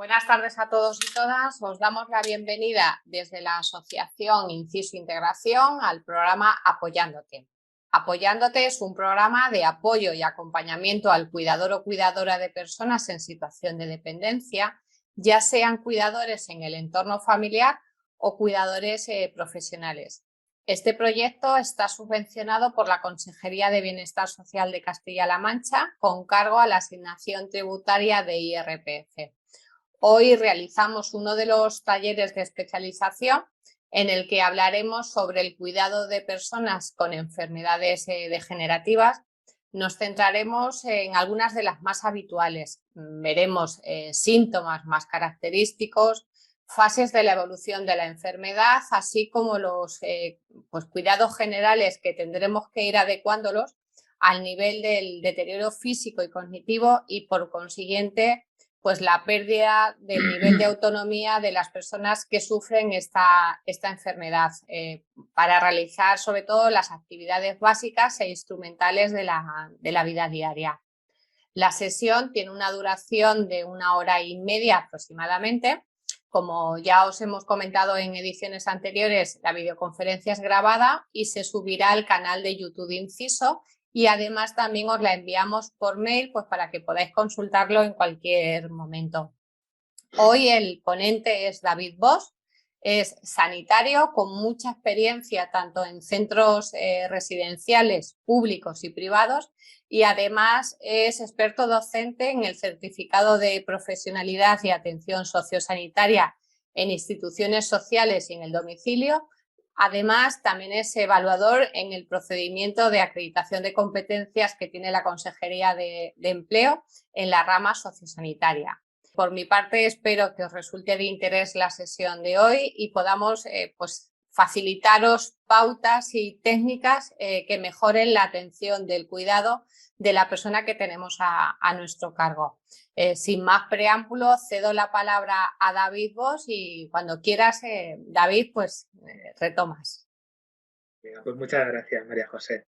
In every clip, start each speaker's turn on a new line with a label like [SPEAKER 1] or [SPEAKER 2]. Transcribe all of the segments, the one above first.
[SPEAKER 1] Buenas tardes a todos y todas. Os damos la bienvenida desde la Asociación Inciso Integración al programa Apoyándote. Apoyándote es un programa de apoyo y acompañamiento al cuidador o cuidadora de personas en situación de dependencia, ya sean cuidadores en el entorno familiar o cuidadores profesionales. Este proyecto está subvencionado por la Consejería de Bienestar Social de Castilla-La Mancha con cargo a la asignación tributaria de IRPF. Hoy realizamos uno de los talleres de especialización en el que hablaremos sobre el cuidado de personas con enfermedades degenerativas. Nos centraremos en algunas de las más habituales. Veremos síntomas más característicos, fases de la evolución de la enfermedad, así como los cuidados generales que tendremos que ir adecuándolos al nivel del deterioro físico y cognitivo y, por consiguiente, pues la pérdida del nivel de autonomía de las personas que sufren esta enfermedad para realizar sobre todo las actividades básicas e instrumentales de la vida diaria. La sesión tiene una duración de 1 hora y media aproximadamente. Como ya os hemos comentado en ediciones anteriores, la videoconferencia es grabada y se subirá al canal de YouTube de Inciso, y además también os la enviamos por mail pues para que podáis consultarlo en cualquier momento. Hoy el ponente es David Bosch, es sanitario con mucha experiencia tanto en centros residenciales públicos y privados, y además es experto docente en el certificado de profesionalidad y atención sociosanitaria en instituciones sociales y en el domicilio. Además, también es evaluador en el procedimiento de acreditación de competencias que tiene la Consejería de Empleo en la rama sociosanitaria. Por mi parte, espero que os resulte de interés la sesión de hoy y podamos facilitaros pautas y técnicas que mejoren la atención del cuidado de la persona que tenemos a nuestro cargo. Sin más preámbulo, cedo la palabra a David Bosch y cuando quieras, David, retomas.
[SPEAKER 2] Venga, pues muchas gracias, María José.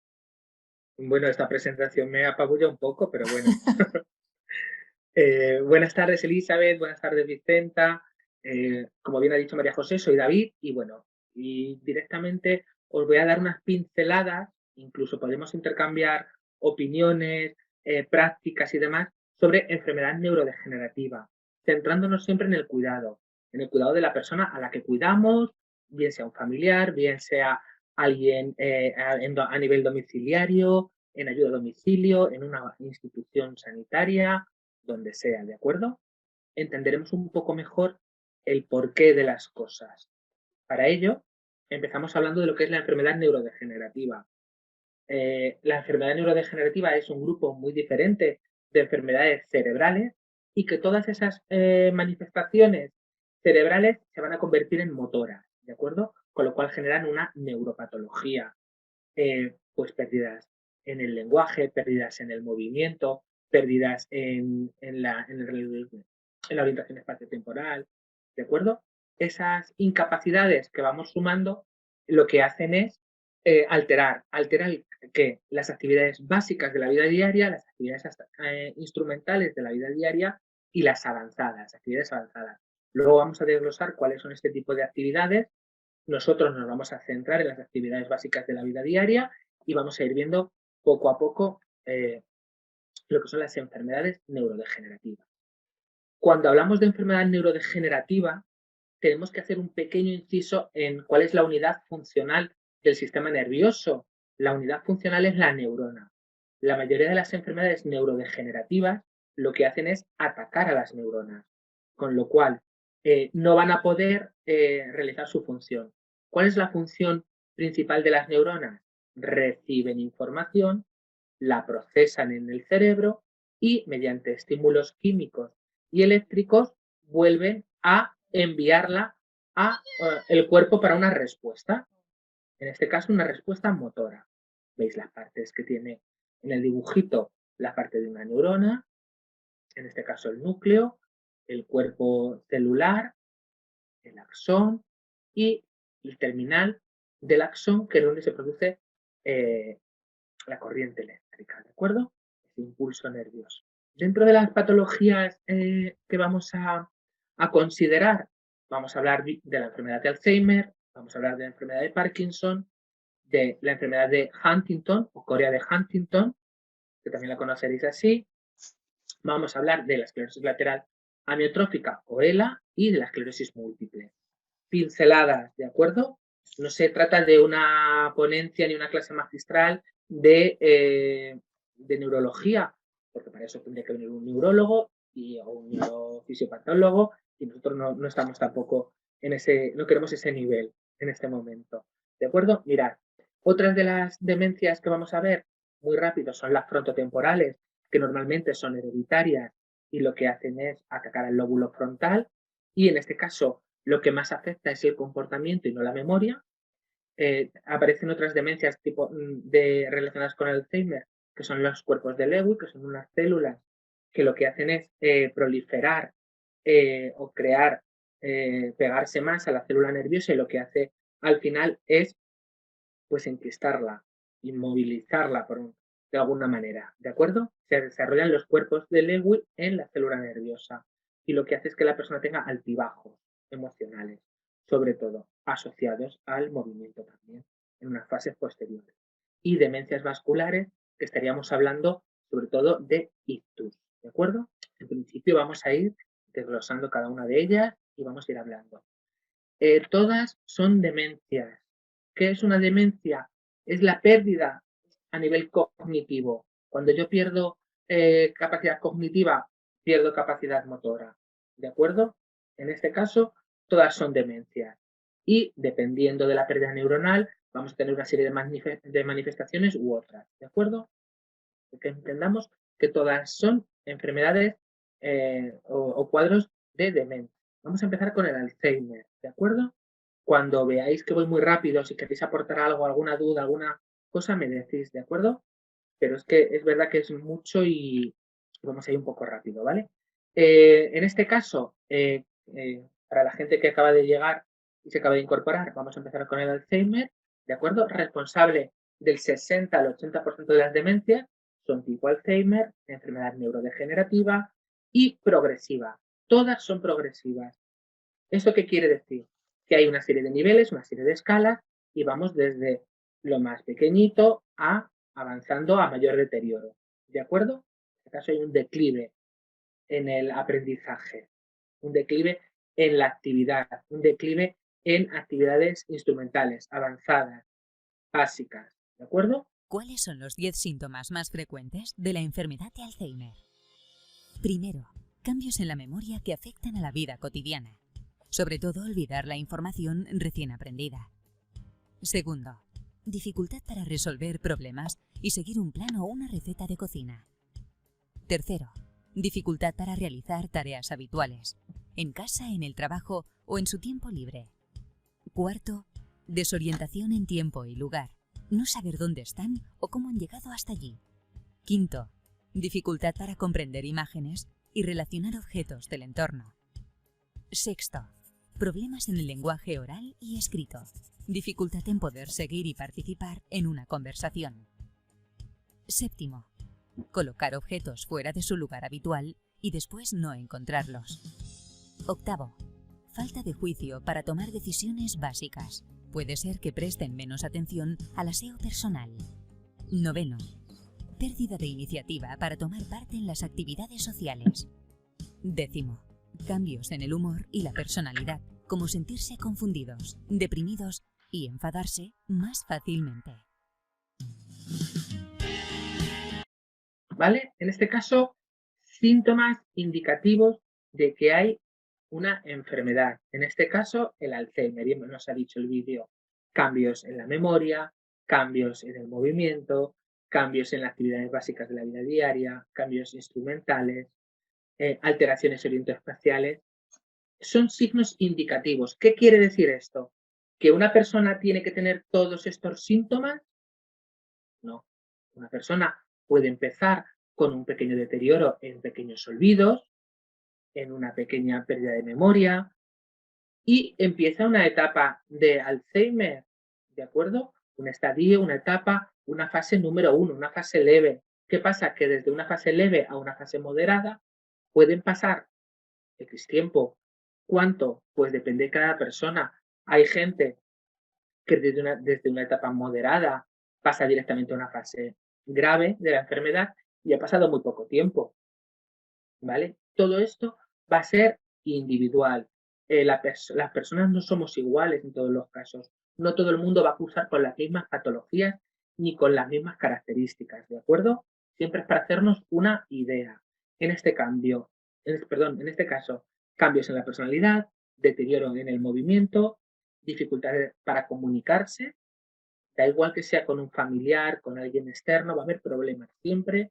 [SPEAKER 2] Bueno, esta presentación me apabulla un poco, pero bueno. Buenas tardes, Elizabeth, buenas tardes, Vicenta. Como bien ha dicho María José, soy David y directamente os voy a dar unas pinceladas, incluso podemos intercambiar opiniones, prácticas y demás sobre enfermedad neurodegenerativa, centrándonos siempre en el cuidado de la persona a la que cuidamos, bien sea un familiar, bien sea alguien a nivel domiciliario, en ayuda a domicilio, en una institución sanitaria, donde sea, ¿de acuerdo? Entenderemos un poco mejor el porqué de las cosas. Para ello, empezamos hablando de lo que es la enfermedad neurodegenerativa. La enfermedad neurodegenerativa es un grupo muy diferente de enfermedades cerebrales y que todas esas manifestaciones cerebrales se van a convertir en motoras, ¿de acuerdo? Con lo cual generan una neuropatología, pues pérdidas en el lenguaje, pérdidas en el movimiento, pérdidas en la orientación espaciotemporal, ¿de acuerdo? Esas incapacidades que vamos sumando lo que hacen es alterar que las actividades básicas de la vida diaria, las actividades instrumentales de la vida diaria y las actividades avanzadas. Luego vamos a desglosar cuáles son este tipo de actividades. Nosotros nos vamos a centrar en las actividades básicas de la vida diaria y vamos a ir viendo poco a poco lo que son las enfermedades neurodegenerativas. Cuando hablamos de enfermedad neurodegenerativa, tenemos que hacer un pequeño inciso en cuál es la unidad funcional del sistema nervioso. La unidad funcional es la neurona. La mayoría de las enfermedades neurodegenerativas lo que hacen es atacar a las neuronas, con lo cual no van a poder realizar su función. ¿Cuál es la función principal de las neuronas? Reciben información, la procesan en el cerebro y mediante estímulos químicos y eléctricos vuelven a enviarla a el cuerpo para una respuesta. En este caso, una respuesta motora. Veis las partes que tiene en el dibujito, la parte de una neurona, en este caso el núcleo, el cuerpo celular, el axón y el terminal del axón, que es donde se produce la corriente eléctrica, ¿de acuerdo? Ese impulso nervioso. Dentro de las patologías que vamos a a considerar. Vamos a hablar de la enfermedad de Alzheimer, vamos a hablar de la enfermedad de Parkinson, de la enfermedad de Huntington o Corea de Huntington, que también la conoceréis así. Vamos a hablar de la esclerosis lateral amiotrófica o ELA y de la esclerosis múltiple. Pinceladas, ¿de acuerdo? No se trata de una ponencia ni una clase magistral de neurología, porque para eso tendría que venir un neurólogo o un neurofisiopatólogo y nosotros no estamos tampoco no queremos ese nivel en este momento. ¿De acuerdo? Mirad, otras de las demencias que vamos a ver muy rápido son las frontotemporales, que normalmente son hereditarias y lo que hacen es atacar al lóbulo frontal y en este caso lo que más afecta es el comportamiento y no la memoria. Aparecen otras demencias relacionadas con el Alzheimer, que son los cuerpos de Lewy, que son unas células que lo que hacen es proliferar o crear, pegarse más a la célula nerviosa y lo que hace al final es pues enquistarla, inmovilizarla de alguna manera, ¿de acuerdo? Se desarrollan los cuerpos de Lewy en la célula nerviosa y lo que hace es que la persona tenga altibajos emocionales, sobre todo asociados al movimiento también, en unas fases posteriores. Y demencias vasculares, que estaríamos hablando sobre todo de ictus, ¿de acuerdo? En principio vamos a ir desglosando cada una de ellas y vamos a ir hablando. Todas son demencias. ¿Qué es una demencia? Es la pérdida a nivel cognitivo. Cuando yo pierdo capacidad cognitiva, pierdo capacidad motora. ¿De acuerdo? En este caso, todas son demencias. Y dependiendo de la pérdida neuronal, vamos a tener una serie de manifestaciones u otras. ¿De acuerdo? Que entendamos que todas son enfermedades o cuadros de demencia. Vamos a empezar con el Alzheimer, ¿de acuerdo? Cuando veáis que voy muy rápido, si queréis aportar algo, alguna duda, alguna cosa, me decís, ¿de acuerdo? Pero es que es verdad que es mucho y vamos a ir un poco rápido, ¿vale? En este caso, para la gente que acaba de llegar y se acaba de incorporar, vamos a empezar con el Alzheimer, ¿de acuerdo? Responsable del 60 al 80% de las demencias son tipo Alzheimer, enfermedad neurodegenerativa y progresiva. Todas son progresivas. ¿Eso qué quiere decir? Que hay una serie de niveles, una serie de escalas y vamos desde lo más pequeñito a avanzando a mayor deterioro. ¿De acuerdo? En este caso hay un declive en el aprendizaje, un declive en la actividad, un declive en actividades instrumentales, avanzadas, básicas. ¿De acuerdo?
[SPEAKER 3] ¿Cuáles son los 10 síntomas más frecuentes de la enfermedad de Alzheimer? Primero, cambios en la memoria que afectan a la vida cotidiana, sobre todo olvidar la información recién aprendida. Segundo, dificultad para resolver problemas y seguir un plan o una receta de cocina. Tercero, dificultad para realizar tareas habituales, en casa, en el trabajo o en su tiempo libre. Cuarto, desorientación en tiempo y lugar, no saber dónde están o cómo han llegado hasta allí. Quinto, dificultad para comprender imágenes y relacionar objetos del entorno. Sexto, problemas en el lenguaje oral y escrito, dificultad en poder seguir y participar en una conversación. Séptimo, colocar objetos fuera de su lugar habitual y después no encontrarlos. Octavo, falta de juicio para tomar decisiones básicas. Puede ser que presten menos atención al aseo personal. Noveno, pérdida de iniciativa para tomar parte en las actividades sociales. Décimo, cambios en el humor y la personalidad, como sentirse confundidos, deprimidos y enfadarse más fácilmente.
[SPEAKER 2] ¿Vale? En este caso, síntomas indicativos de que hay una enfermedad. En este caso, el Alzheimer. Y nos ha dicho el vídeo, cambios en la memoria, cambios en el movimiento, cambios en las actividades básicas de la vida diaria, cambios instrumentales, alteraciones orientoespaciales. Son signos indicativos. ¿Qué quiere decir esto? ¿Que una persona tiene que tener todos estos síntomas? No. Una persona puede empezar con un pequeño deterioro en pequeños olvidos, en una pequeña pérdida de memoria y empieza una etapa de Alzheimer, ¿de acuerdo? Un estadio, una etapa, una fase número 1, una fase leve. ¿Qué pasa? Que desde una fase leve a una fase moderada pueden pasar X tiempo, ¿Cuánto? Pues depende de cada persona. Hay gente que desde una etapa moderada pasa directamente a una fase grave de la enfermedad y ha pasado muy poco tiempo, ¿vale? Todo esto va a ser individual. Las personas no somos iguales en todos los casos. No todo el mundo va a cursar con las mismas patologías ni con las mismas características, ¿de acuerdo? Siempre es para hacernos una idea. En este cambio, en este caso, cambios en la personalidad, deterioro en el movimiento, dificultades para comunicarse, da igual que sea con un familiar, con alguien externo, va a haber problemas siempre,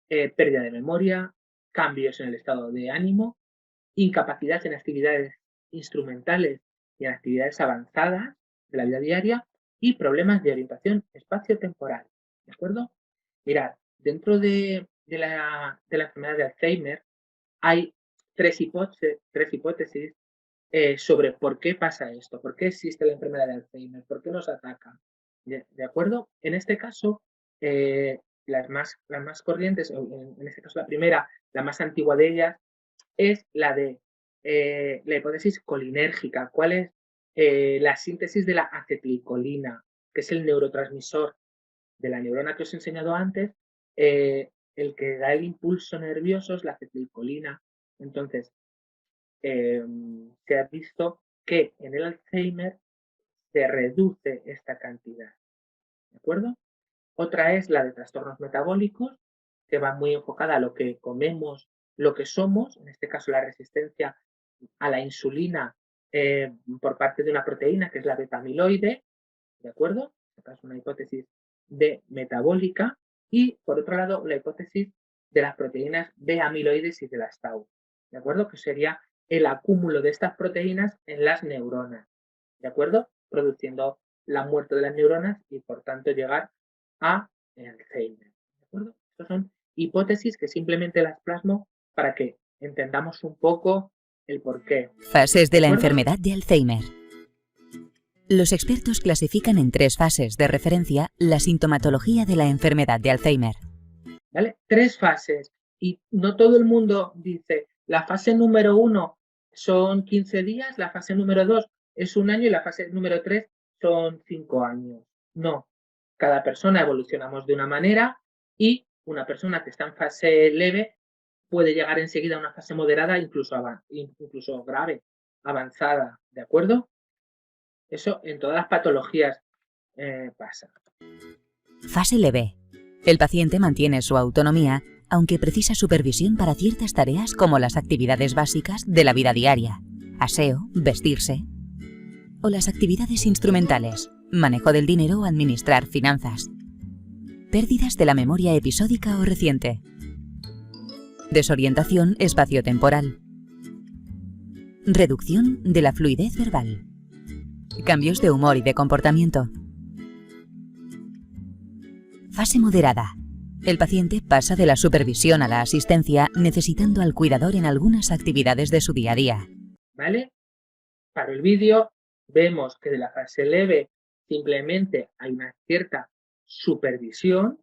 [SPEAKER 2] pérdida de memoria, cambios en el estado de ánimo, incapacidad en actividades instrumentales y en actividades avanzadas de la vida diaria y problemas de orientación espacio-temporal. ¿De acuerdo? Mirad, dentro de la enfermedad de Alzheimer hay tres hipótesis sobre por qué pasa esto, por qué existe la enfermedad de Alzheimer, por qué nos ataca. ¿De acuerdo? En este caso, las más corrientes, en este caso la primera, la más antigua de ellas, es la de la hipótesis colinérgica. ¿Cuál es? La síntesis de la acetilcolina, que es el neurotransmisor de la neurona que os he enseñado antes, el que da el impulso nervioso es la acetilcolina. Entonces, se ha visto que en el Alzheimer se reduce esta cantidad. ¿De acuerdo? Otra es la de trastornos metabólicos, que va muy enfocada a lo que comemos, lo que somos, en este caso la resistencia a la insulina por parte de una proteína que es la beta-amiloide, ¿de acuerdo? Esta es una hipótesis de metabólica. Y por otro lado, la hipótesis de las proteínas B-amiloides y de las tau, ¿de acuerdo? Que sería el acúmulo de estas proteínas en las neuronas, ¿de acuerdo? Produciendo la muerte de las neuronas y por tanto llegar a Alzheimer, ¿de acuerdo? Estas son hipótesis que simplemente las plasmo para que entendamos un poco el porqué.
[SPEAKER 3] Fases de la enfermedad de Alzheimer. Los expertos clasifican en 3 fases de referencia la sintomatología de la enfermedad de Alzheimer.
[SPEAKER 2] ¿Vale? 3 fases. Y no todo el mundo dice, la fase número 1 son 15 días, la fase número 2 es 1 año y la fase número 3 son 5 años. No. Cada persona evolucionamos de una manera y una persona que está en fase leve puede llegar enseguida a una fase moderada, incluso grave, avanzada, ¿de acuerdo? Eso en todas las patologías pasa.
[SPEAKER 3] Fase leve. El paciente mantiene su autonomía, aunque precisa supervisión para ciertas tareas como las actividades básicas de la vida diaria, aseo, vestirse, o las actividades instrumentales, manejo del dinero o administrar finanzas. Pérdidas de la memoria episódica o reciente. Desorientación espaciotemporal. Reducción de la fluidez verbal. Cambios de humor y de comportamiento. Fase moderada. El paciente pasa de la supervisión a la asistencia, necesitando al cuidador en algunas actividades de su día a día.
[SPEAKER 2] ¿Vale? Para el vídeo vemos que de la fase leve simplemente hay una cierta supervisión,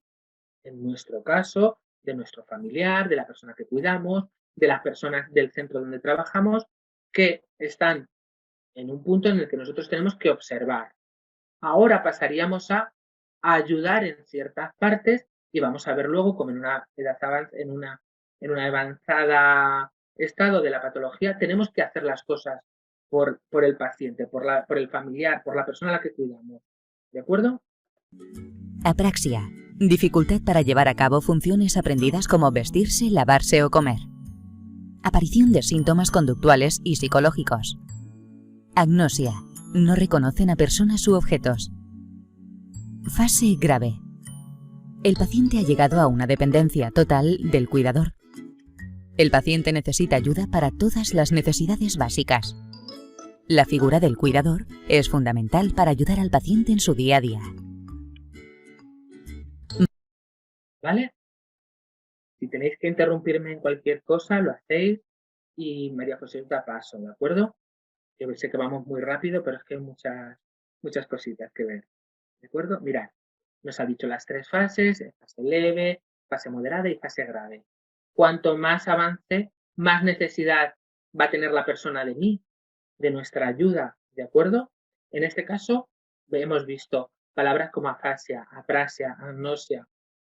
[SPEAKER 2] en nuestro caso, de nuestro familiar, de la persona que cuidamos, de las personas del centro donde trabajamos, que están en un punto en el que nosotros tenemos que observar. Ahora pasaríamos a ayudar en ciertas partes y vamos a ver luego cómo en una avanzada estado de la patología tenemos que hacer las cosas por el paciente, por el familiar, por la persona a la que cuidamos. ¿De acuerdo?
[SPEAKER 3] Apraxia. Dificultad para llevar a cabo funciones aprendidas como vestirse, lavarse o comer. Aparición de síntomas conductuales y psicológicos. Agnosia. No reconocen a personas u objetos. Fase grave. El paciente ha llegado a una dependencia total del cuidador. El paciente necesita ayuda para todas las necesidades básicas. La figura del cuidador es fundamental para ayudar al paciente en su día a día.
[SPEAKER 2] ¿Vale? Si tenéis que interrumpirme en cualquier cosa, lo hacéis y María José os da paso, ¿de acuerdo? Yo sé que vamos muy rápido, pero es que hay muchas cositas que ver. ¿De acuerdo? Mirad, nos ha dicho las 3 fases, fase leve, fase moderada y fase grave. Cuanto más avance, más necesidad va a tener la persona de mí, de nuestra ayuda, ¿de acuerdo? En este caso hemos visto palabras como afasia, aprasia, agnosia,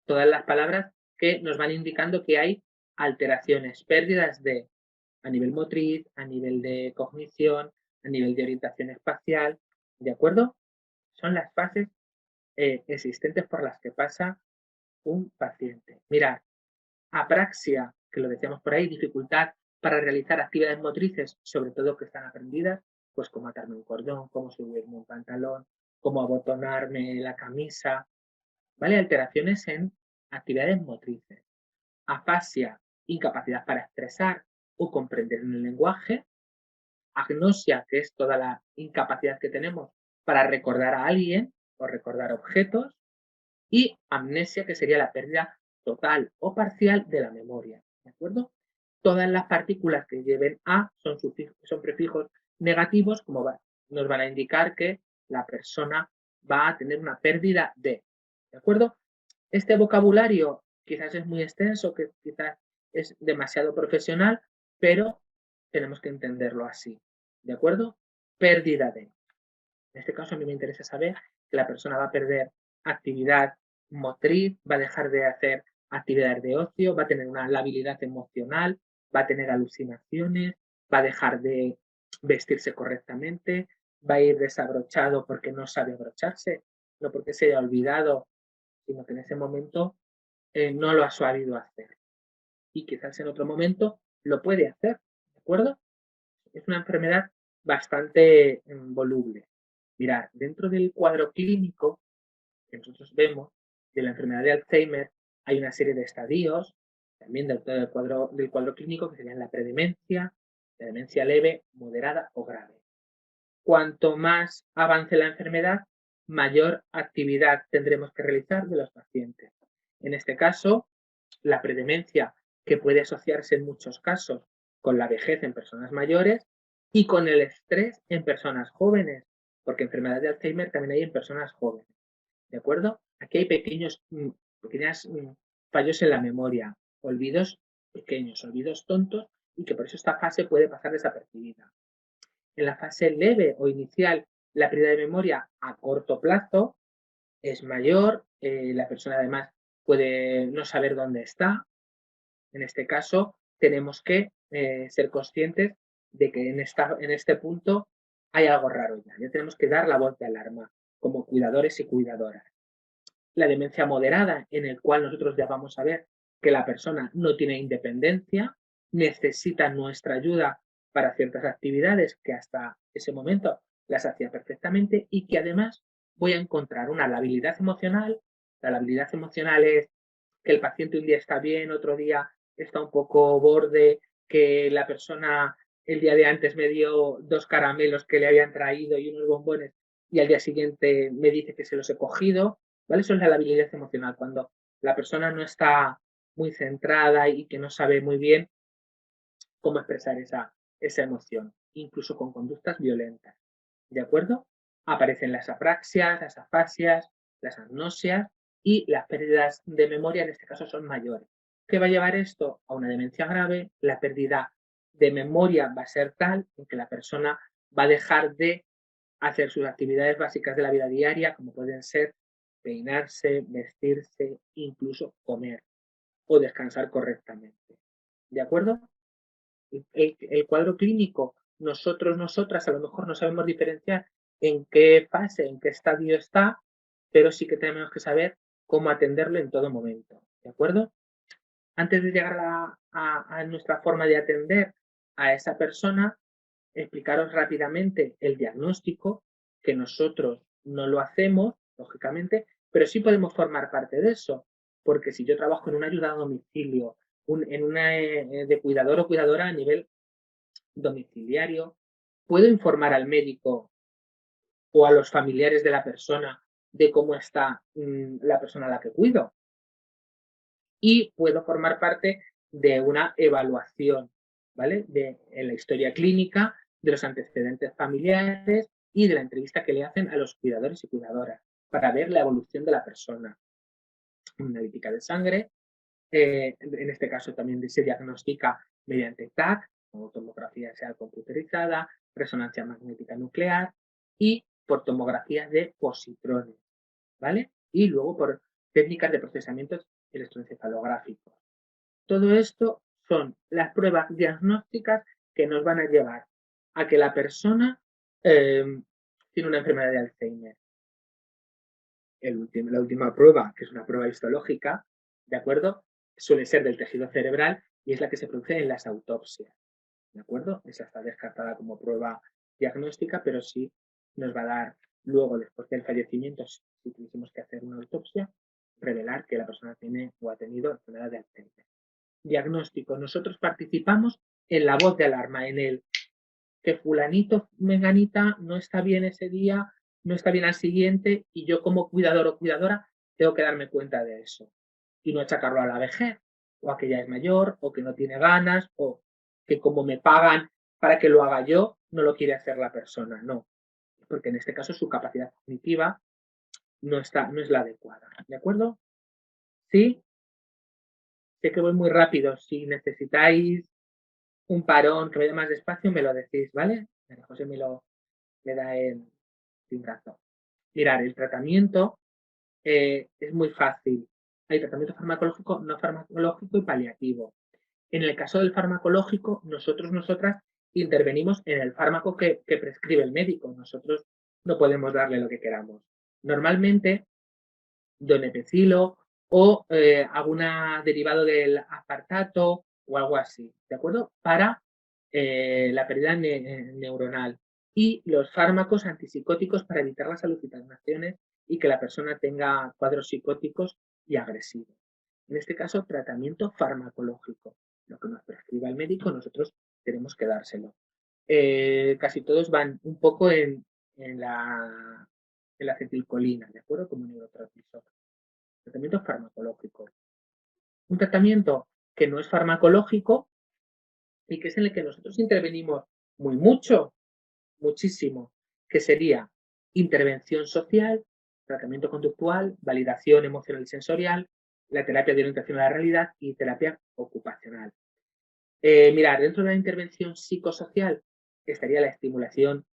[SPEAKER 2] todas las palabras que nos van indicando que hay alteraciones, pérdidas a nivel motriz, a nivel de cognición, a nivel de orientación espacial, ¿de acuerdo? Son las fases existentes por las que pasa un paciente. Mirad, apraxia, que lo decíamos por ahí, dificultad para realizar actividades motrices, sobre todo que están aprendidas, pues como atarme un cordón, cómo subirme un pantalón, cómo abotonarme la camisa, ¿vale? Alteraciones en actividades motrices. Afasia, incapacidad para expresar o comprender en el lenguaje. Agnosia, que es toda la incapacidad que tenemos para recordar a alguien o recordar objetos. Y amnesia, que sería la pérdida total o parcial de la memoria, ¿de acuerdo? Todas las partículas que lleven a son prefijos negativos, nos van a indicar que la persona va a tener una pérdida ¿de acuerdo? Este vocabulario quizás es muy extenso, que quizás es demasiado profesional, pero tenemos que entenderlo así, ¿de acuerdo? Pérdida de. En este caso a mí me interesa saber que la persona va a perder actividad motriz, va a dejar de hacer actividades de ocio, va a tener una labilidad emocional, va a tener alucinaciones, va a dejar de vestirse correctamente, va a ir desabrochado porque no sabe abrocharse, no porque se haya olvidado, sino que en ese momento no lo ha sabido hacer. Y quizás en otro momento lo puede hacer, ¿de acuerdo? Es una enfermedad bastante voluble. Mirad, dentro del cuadro clínico que nosotros vemos de la enfermedad de Alzheimer hay una serie de estadios, también dentro del cuadro clínico, que serían la predemencia, la demencia leve, moderada o grave. Cuanto más avance la enfermedad, mayor actividad tendremos que realizar de los pacientes. En este caso, la predemencia, que puede asociarse en muchos casos con la vejez en personas mayores y con el estrés en personas jóvenes, porque enfermedad de Alzheimer también hay en personas jóvenes, ¿de acuerdo? Aquí hay pequeños fallos en la memoria, olvidos pequeños, olvidos tontos, y que por eso esta fase puede pasar desapercibida. En la fase leve o inicial, la pérdida de memoria a corto plazo es mayor, la persona además puede no saber dónde está. En este caso, tenemos que ser conscientes de que en este punto hay algo raro ya. Ya tenemos que dar la voz de alarma como cuidadores y cuidadoras. La demencia moderada, en el cual nosotros ya vamos a ver que la persona no tiene independencia, necesita nuestra ayuda para ciertas actividades que hasta ese momento las hacía perfectamente, y que además voy a encontrar una labilidad emocional. La labilidad emocional es que el paciente un día está bien, otro día está un poco borde, que la persona el día de antes me dio 2 caramelos que le habían traído y unos bombones, y al día siguiente me dice que se los he cogido, ¿vale? Eso es la labilidad emocional, cuando la persona no está muy centrada y que no sabe muy bien cómo expresar esa emoción, incluso con conductas violentas, ¿de acuerdo? Aparecen las apraxias, las afasias, las agnosias, y las pérdidas de memoria en este caso son mayores. ¿Qué va a llevar esto? A una demencia grave. La pérdida de memoria va a ser tal en que la persona va a dejar de hacer sus actividades básicas de la vida diaria, como pueden ser peinarse, vestirse, incluso comer o descansar correctamente. ¿De acuerdo? El cuadro clínico, nosotras a lo mejor no sabemos diferenciar en qué fase, en qué estadio está, pero sí que tenemos que saber cómo atenderlo en todo momento, ¿de acuerdo? Antes de llegar a nuestra forma de atender a esa persona, explicaros rápidamente el diagnóstico, que nosotros no lo hacemos, lógicamente, pero sí podemos formar parte de eso, porque si yo trabajo en una ayuda a domicilio, en una de cuidador o cuidadora a nivel domiciliario, puedo informar al médico o a los familiares de la persona de cómo está la persona a la que cuido, y puedo formar parte de una evaluación, ¿vale? En la historia clínica, de los antecedentes familiares y de la entrevista que le hacen a los cuidadores y cuidadoras para ver la evolución de la persona. Una analítica de sangre, en este caso también se diagnostica mediante TAC, como tomografía sea computerizada, resonancia magnética nuclear y por tomografías de positrones, ¿vale? Y luego por técnicas de procesamientos electroencefalográficos. Todo esto son las pruebas diagnósticas que nos van a llevar a que la persona tiene una enfermedad de Alzheimer. La última prueba, que es una prueba histológica, ¿de acuerdo? Suele ser del tejido cerebral y es la que se produce en las autopsias, ¿de acuerdo? Esa está descartada como prueba diagnóstica, pero sí nos va a dar luego, después del fallecimiento, si tuviésemos que hacer una autopsia, revelar que la persona tiene o ha tenido enfermedad de Alzheimer. Diagnóstico. Nosotros participamos en la voz de alarma, en el que fulanito, menganita, no está bien ese día, no está bien al siguiente, y yo como cuidador o cuidadora tengo que darme cuenta de eso. Y no achacarlo a la vejez, o a que ya es mayor, o que no tiene ganas, o que como me pagan para que lo haga yo, no lo quiere hacer la persona. No, porque en este caso su capacidad cognitiva no es la adecuada. ¿De acuerdo? ¿Sí? Sé que voy muy rápido. Si necesitáis un parón, que vaya más despacio, me lo decís, ¿vale? José me da el timbrazo. Mirar, el tratamiento es muy fácil. Hay tratamiento farmacológico, no farmacológico y paliativo. En el caso del farmacológico, nosotras intervenimos en el fármaco que prescribe el médico. Nosotros no podemos darle lo que queramos. Normalmente, donepezilo o algún derivado del aspartato o algo así, ¿de acuerdo? Para la pérdida neuronal. Y los fármacos antipsicóticos para evitar las alucinaciones y que la persona tenga cuadros psicóticos y agresivos. En este caso, tratamiento farmacológico. Lo que nos prescriba el médico, nosotros tenemos que dárselo. Casi todos van un poco en la acetilcolina, ¿de acuerdo? Como neurotransmisor. Tratamiento farmacológico. Un tratamiento que no es farmacológico y que es en el que nosotros intervenimos muchísimo, que sería intervención social, tratamiento conductual, validación emocional y sensorial, la terapia de orientación a la realidad y terapia ocupacional. Mirad, dentro de la intervención psicosocial estaría la estimulación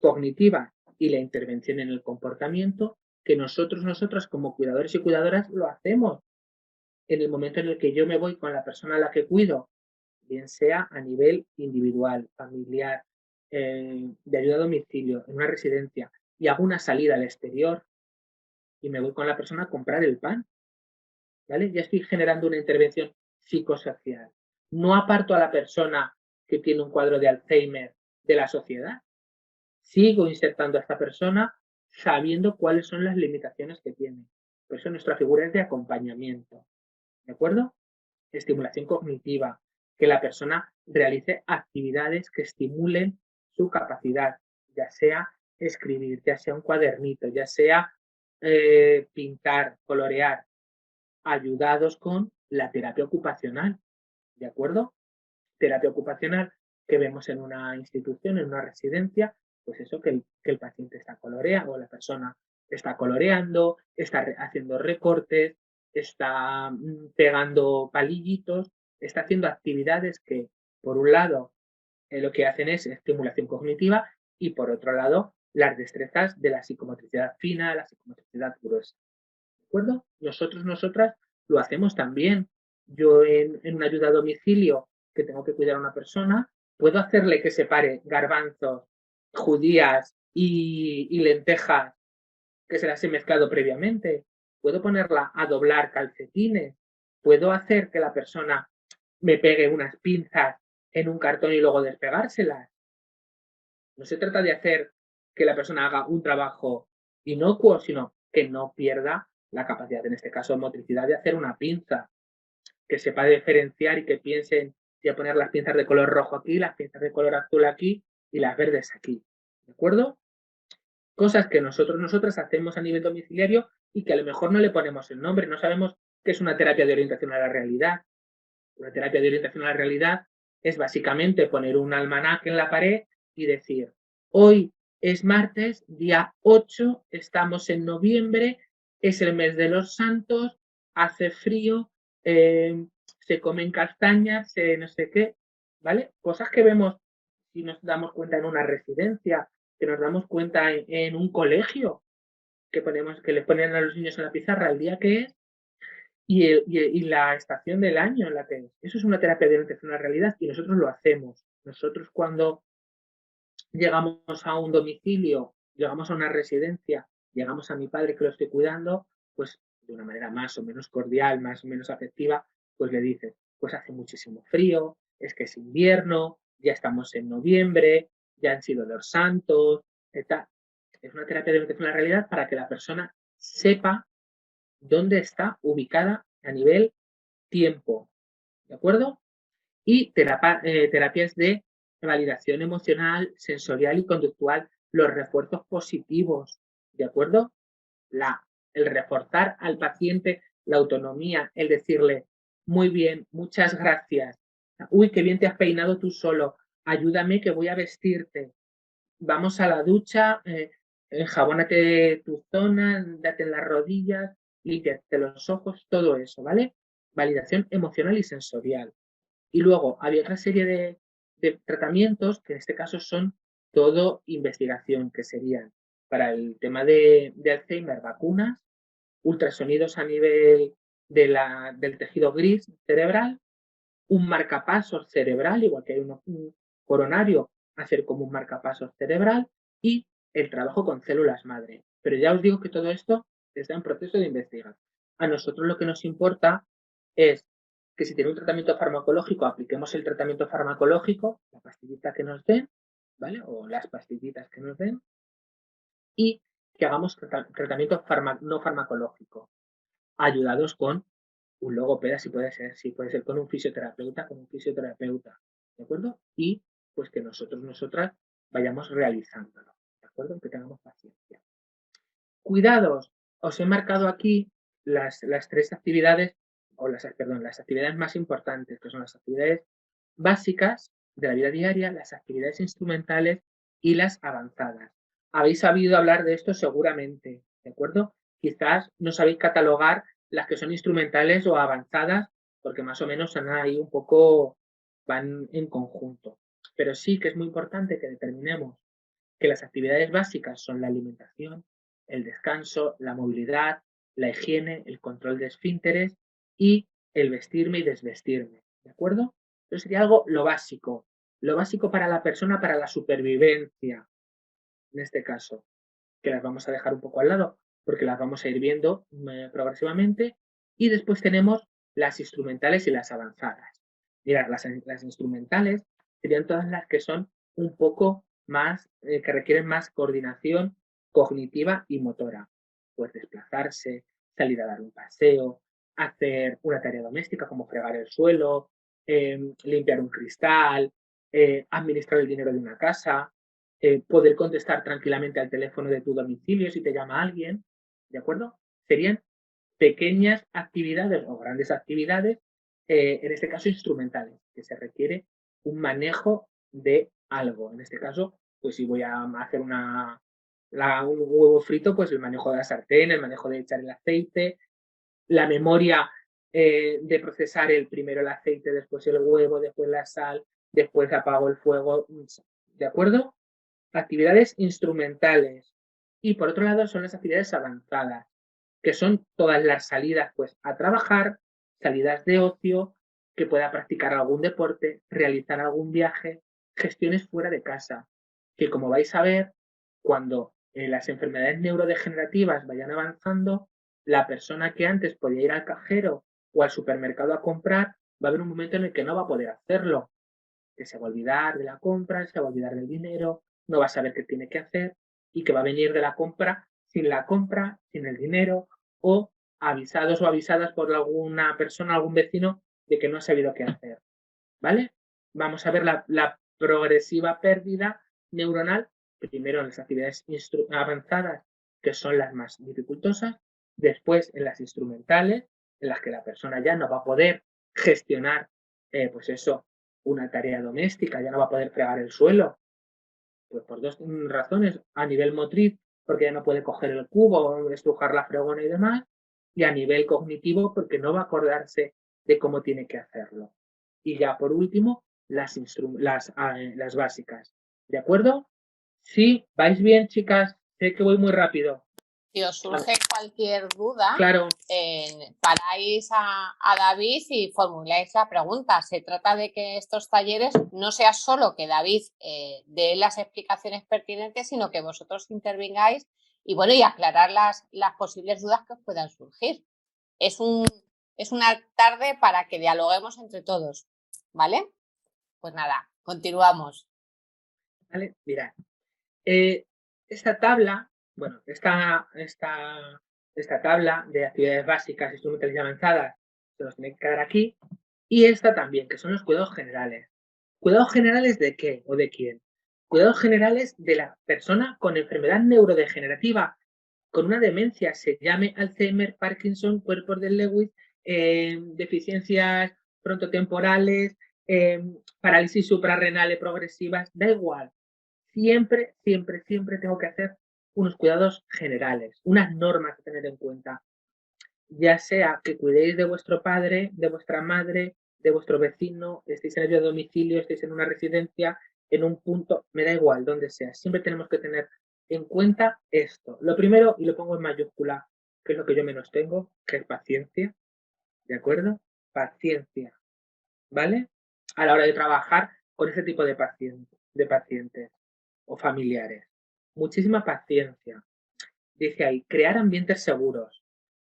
[SPEAKER 2] cognitiva y la intervención en el comportamiento, que nosotras como cuidadores y cuidadoras lo hacemos en el momento en el que yo me voy con la persona a la que cuido, bien sea a nivel individual, familiar, de ayuda a domicilio, en una residencia, y hago una salida al exterior y me voy con la persona a comprar el pan, ¿vale? Ya estoy generando una intervención psicosocial. No aparto a la persona que tiene un cuadro de Alzheimer de la sociedad. Sigo insertando a esta persona sabiendo cuáles son las limitaciones que tiene. Por eso nuestra figura es de acompañamiento, ¿de acuerdo? Estimulación cognitiva, que la persona realice actividades que estimulen su capacidad, ya sea escribir, ya sea un cuadernito, ya sea pintar, colorear, ayudados con la terapia ocupacional, ¿de acuerdo? Terapia ocupacional que vemos en una institución, en una residencia, pues eso, que el paciente está coloreando, o la persona está coloreando, está haciendo recortes, está pegando palillitos, está haciendo actividades que, por un lado, lo que hacen es estimulación cognitiva y, por otro lado, las destrezas de la psicomotricidad fina, la psicomotricidad gruesa. ¿De acuerdo? Nosotras lo hacemos también. Yo en una ayuda a domicilio que tengo que cuidar a una persona, puedo hacerle que separe garbanzos, judías y lentejas que se las he mezclado previamente. Puedo ponerla a doblar calcetines. Puedo hacer que la persona me pegue unas pinzas en un cartón y luego despegárselas. No se trata de hacer que la persona haga un trabajo inocuo, sino que no pierda la capacidad, en este caso motricidad, de hacer una pinza, que sepa diferenciar y que piensen voy a poner las pinzas de color rojo aquí, las pinzas de color azul aquí y las verdes aquí, ¿de acuerdo? Cosas que nosotras hacemos a nivel domiciliario y que a lo mejor no le ponemos el nombre, no sabemos qué es una terapia de orientación a la realidad. Una terapia de orientación a la realidad es básicamente poner un almanaque en la pared y decir, hoy es martes, día 8, estamos en noviembre, es el mes de los santos, hace frío, se comen castañas, no sé qué. ¿vale? Cosas que vemos si nos damos cuenta en una residencia, que nos damos cuenta en un colegio, que les ponen a los niños en la pizarra el día que es y la estación del año en la que es. Eso es una terapia de orientación a la realidad y nosotros lo hacemos. Nosotros cuando llegamos a un domicilio, llegamos a una residencia, llegamos a mi padre que lo estoy cuidando, pues de una manera más o menos cordial, más o menos afectiva, pues le dices, pues hace muchísimo frío, es que es invierno, ya estamos en noviembre, ya han sido los santos, etc. Es una terapia de orientación a la realidad para que la persona sepa dónde está ubicada a nivel tiempo, ¿de acuerdo? Y terapias de validación emocional, sensorial y conductual, los refuerzos positivos, ¿de acuerdo? El reforzar al paciente la autonomía, el decirle, muy bien, muchas gracias, uy, qué bien te has peinado tú solo, ayúdame que voy a vestirte, vamos a la ducha, enjabónate tu zona, date en las rodillas, límpiate los ojos, todo eso, ¿vale? Validación emocional y sensorial. Y luego había otra serie de tratamientos que en este caso son todo investigación, que serían para el tema de Alzheimer, vacunas, ultrasonidos a nivel del tejido gris cerebral, un marcapasos cerebral, igual que hay un coronario, hacer como un marcapasos cerebral y el trabajo con células madre. Pero ya os digo que todo esto está en proceso de investigación. A nosotros lo que nos importa es que si tiene un tratamiento farmacológico, apliquemos el tratamiento farmacológico, la pastillita que nos den, ¿vale? O las pastillitas que nos den, y que hagamos tratamiento no farmacológico, ayudados con un logopeda, si puede ser con un fisioterapeuta, ¿de acuerdo? Y pues que nosotras vayamos realizándolo, ¿de acuerdo? Que tengamos paciencia. Cuidados, os he marcado aquí las tres actividades, las actividades más importantes, que son las actividades básicas de la vida diaria, las actividades instrumentales y las avanzadas. Habéis sabido hablar de esto seguramente, ¿de acuerdo? Quizás no sabéis catalogar las que son instrumentales o avanzadas, porque más o menos son ahí un poco, van en conjunto. Pero sí que es muy importante que determinemos que las actividades básicas son la alimentación, el descanso, la movilidad, la higiene, el control de esfínteres y el vestirme y desvestirme, ¿de acuerdo? Eso sería lo básico para la persona, para la supervivencia, en este caso, que las vamos a dejar un poco al lado, porque las vamos a ir viendo progresivamente, y después tenemos las instrumentales y las avanzadas. Mirad, las instrumentales serían todas las que son un poco más, que requieren más coordinación cognitiva y motora. Pues desplazarse, salir a dar un paseo, hacer una tarea doméstica como fregar el suelo, limpiar un cristal, administrar el dinero de una casa, poder contestar tranquilamente al teléfono de tu domicilio si te llama alguien, ¿de acuerdo? Serían pequeñas actividades o grandes actividades, en este caso instrumentales, que se requiere un manejo de algo. En este caso, pues si voy a hacer un huevo frito, pues el manejo de la sartén, el manejo de echar el aceite, la memoria de procesar primero el aceite, después el huevo, después la sal, después apago el fuego, ¿de acuerdo? Actividades instrumentales. Y por otro lado son las actividades avanzadas, que son todas las salidas pues a trabajar, salidas de ocio, que pueda practicar algún deporte, realizar algún viaje, gestiones fuera de casa, que como vais a ver, cuando las enfermedades neurodegenerativas vayan avanzando, la persona que antes podía ir al cajero o al supermercado a comprar, va a haber un momento en el que no va a poder hacerlo, que se va a olvidar de la compra, se va a olvidar del dinero, no va a saber qué tiene que hacer y que va a venir de la compra, sin el dinero o avisados o avisadas por alguna persona, algún vecino de que no ha sabido qué hacer, ¿vale? Vamos a ver la progresiva pérdida neuronal, primero en las actividades avanzadas, que son las más dificultosas, después en las instrumentales, en las que la persona ya no va a poder gestionar, pues eso, una tarea doméstica, ya no va a poder fregar el suelo, pues por dos razones, a nivel motriz, porque ya no puede coger el cubo, estrujar la fregona y demás, y a nivel cognitivo, porque no va a acordarse de cómo tiene que hacerlo. Y ya por último, las básicas. ¿De acuerdo? Sí, vais bien, chicas. Sé que voy muy rápido.
[SPEAKER 1] Si os surge cualquier duda,
[SPEAKER 2] claro,
[SPEAKER 1] paráis a David y formuláis la pregunta. Se trata de que estos talleres no sea solo que David dé las explicaciones pertinentes, sino que vosotros intervengáis y, bueno, y aclarar las posibles dudas que os puedan surgir. Es una tarde para que dialoguemos entre todos, ¿vale? Pues nada, continuamos.
[SPEAKER 2] Vale, mirad. Esta tabla, bueno, esta tabla de actividades básicas, instrumentales y avanzadas, se los tenéis que quedar aquí. Y esta también, que son los cuidados generales. ¿Cuidados generales de qué o de quién? Cuidados generales de la persona con enfermedad neurodegenerativa, con una demencia, se llame Alzheimer, Parkinson, cuerpos de Lewis, deficiencias frontotemporales, parálisis suprarrenales progresivas, da igual. Siempre, siempre, siempre tengo que hacer unos cuidados generales, unas normas a tener en cuenta. Ya sea que cuidéis de vuestro padre, de vuestra madre, de vuestro vecino, estéis en el domicilio, estéis en una residencia, en un punto, me da igual, donde sea. Siempre tenemos que tener en cuenta esto. Lo primero, y lo pongo en mayúscula, que es lo que yo menos tengo, que es paciencia. ¿De acuerdo? Paciencia. ¿Vale? A la hora de trabajar con ese tipo de pacientes o familiares. Muchísima paciencia. Dice ahí, crear ambientes seguros.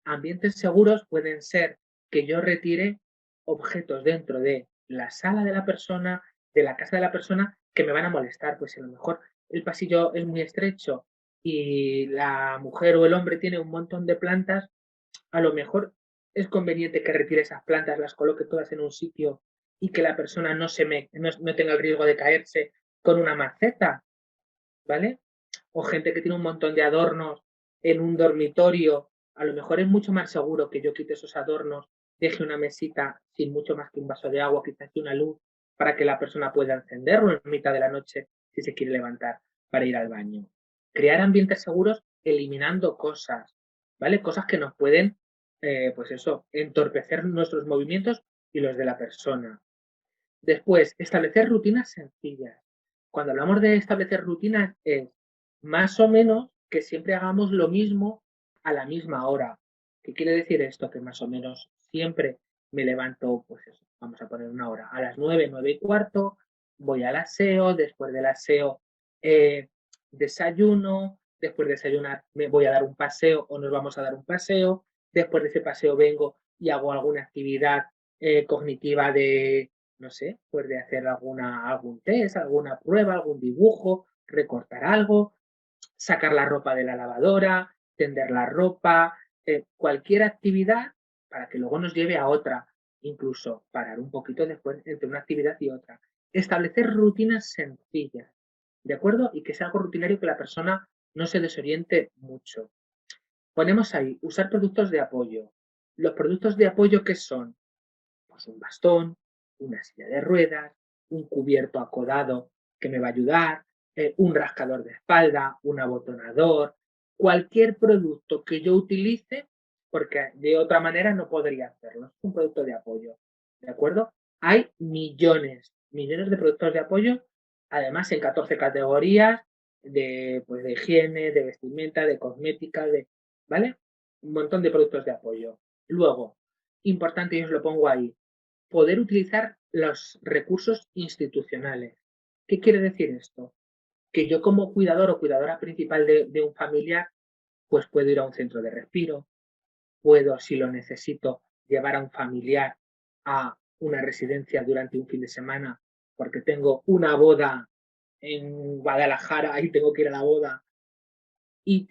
[SPEAKER 2] Ambientes seguros pueden ser que yo retire objetos dentro de la sala de la persona, de la casa de la persona, que me van a molestar. Pues a lo mejor el pasillo es muy estrecho y la mujer o el hombre tiene un montón de plantas, a lo mejor es conveniente que retire esas plantas, las coloque todas en un sitio y que la persona no tenga el riesgo de caerse con una maceta, ¿vale? O gente que tiene un montón de adornos en un dormitorio, a lo mejor es mucho más seguro que yo quite esos adornos, deje una mesita sin mucho más que un vaso de agua, quizás una luz, para que la persona pueda encenderlo en mitad de la noche si se quiere levantar para ir al baño. Crear ambientes seguros eliminando cosas, ¿vale? Cosas que nos pueden, pues eso, entorpecer nuestros movimientos y los de la persona. Después, establecer rutinas sencillas. Cuando hablamos de establecer rutinas es más o menos que siempre hagamos lo mismo a la misma hora. ¿Qué quiere decir esto? Que más o menos siempre me levanto, pues eso, vamos a poner una hora, a las 9, 9:15, voy al aseo, después del aseo desayuno, después de desayunar me voy a dar un paseo o nos vamos a dar un paseo, después de ese paseo vengo y hago alguna actividad cognitiva de, no sé, pues de hacer algún test, alguna prueba, algún dibujo, recortar algo, sacar la ropa de la lavadora, tender la ropa, cualquier actividad para que luego nos lleve a otra, incluso parar un poquito después entre una actividad y otra. Establecer rutinas sencillas, ¿de acuerdo? Y que sea algo rutinario, que la persona no se desoriente mucho. Ponemos ahí, usar productos de apoyo. Los productos de apoyo, ¿qué son? Pues un bastón, una silla de ruedas, un cubierto acodado que me va a ayudar, un rascador de espalda, un abotonador, cualquier producto que yo utilice, porque de otra manera no podría hacerlo. Es un producto de apoyo, ¿de acuerdo? Hay millones de productos de apoyo, además en 14 categorías pues de higiene, de vestimenta, de cosmética, ¿vale? Un montón de productos de apoyo. Luego, importante, y os lo pongo ahí, poder utilizar los recursos institucionales. ¿Qué quiere decir esto? Que yo como cuidador o cuidadora principal de un familiar, pues puedo ir a un centro de respiro, puedo, si lo necesito, llevar a un familiar a una residencia durante un fin de semana porque tengo una boda en Guadalajara y tengo que ir a la boda y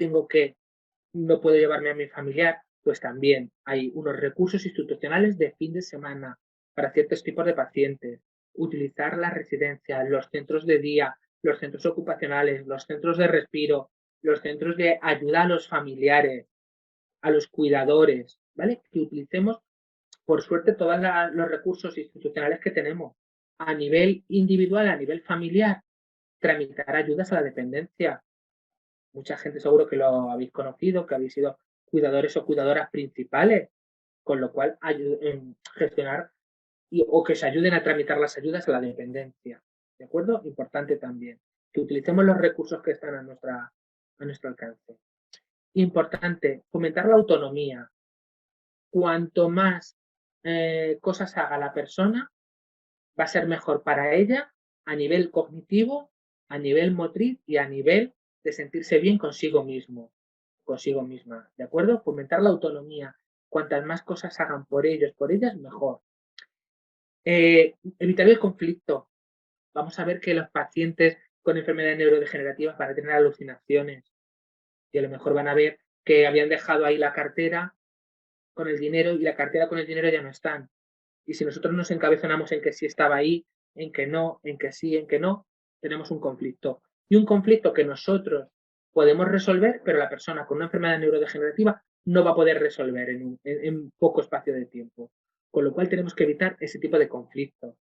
[SPEAKER 2] no puedo llevarme a mi familiar, pues también hay unos recursos institucionales de fin de semana para ciertos tipos de pacientes. Utilizar las residencias, los centros de día, los centros ocupacionales, los centros de respiro, los centros de ayuda a los familiares, a los cuidadores, ¿vale? Que utilicemos, por suerte, todos los recursos institucionales que tenemos a nivel individual, a nivel familiar, tramitar ayudas a la dependencia. Mucha gente seguro que lo habéis conocido, que habéis sido cuidadores o cuidadoras principales, con lo cual gestionar o que se ayuden a tramitar las ayudas a la dependencia. ¿De acuerdo? Importante también. Que utilicemos los recursos que están a nuestro alcance. Importante, fomentar la autonomía. Cuanto más cosas haga la persona, va a ser mejor para ella a nivel cognitivo, a nivel motriz y a nivel de sentirse bien consigo mismo, consigo misma. ¿De acuerdo? Fomentar la autonomía. Cuantas más cosas hagan por ellos, por ellas, mejor. Evitar el conflicto. Vamos a ver que los pacientes con enfermedades neurodegenerativas van a tener alucinaciones y a lo mejor van a ver que habían dejado ahí la cartera con el dinero y la cartera con el dinero ya no están. Y si nosotros nos encabezonamos en que sí estaba ahí, en que no, en que sí, en que no, tenemos un conflicto. Y un conflicto que nosotros podemos resolver, pero la persona con una enfermedad neurodegenerativa no va a poder resolver en poco espacio de tiempo. Con lo cual tenemos que evitar ese tipo de conflictos.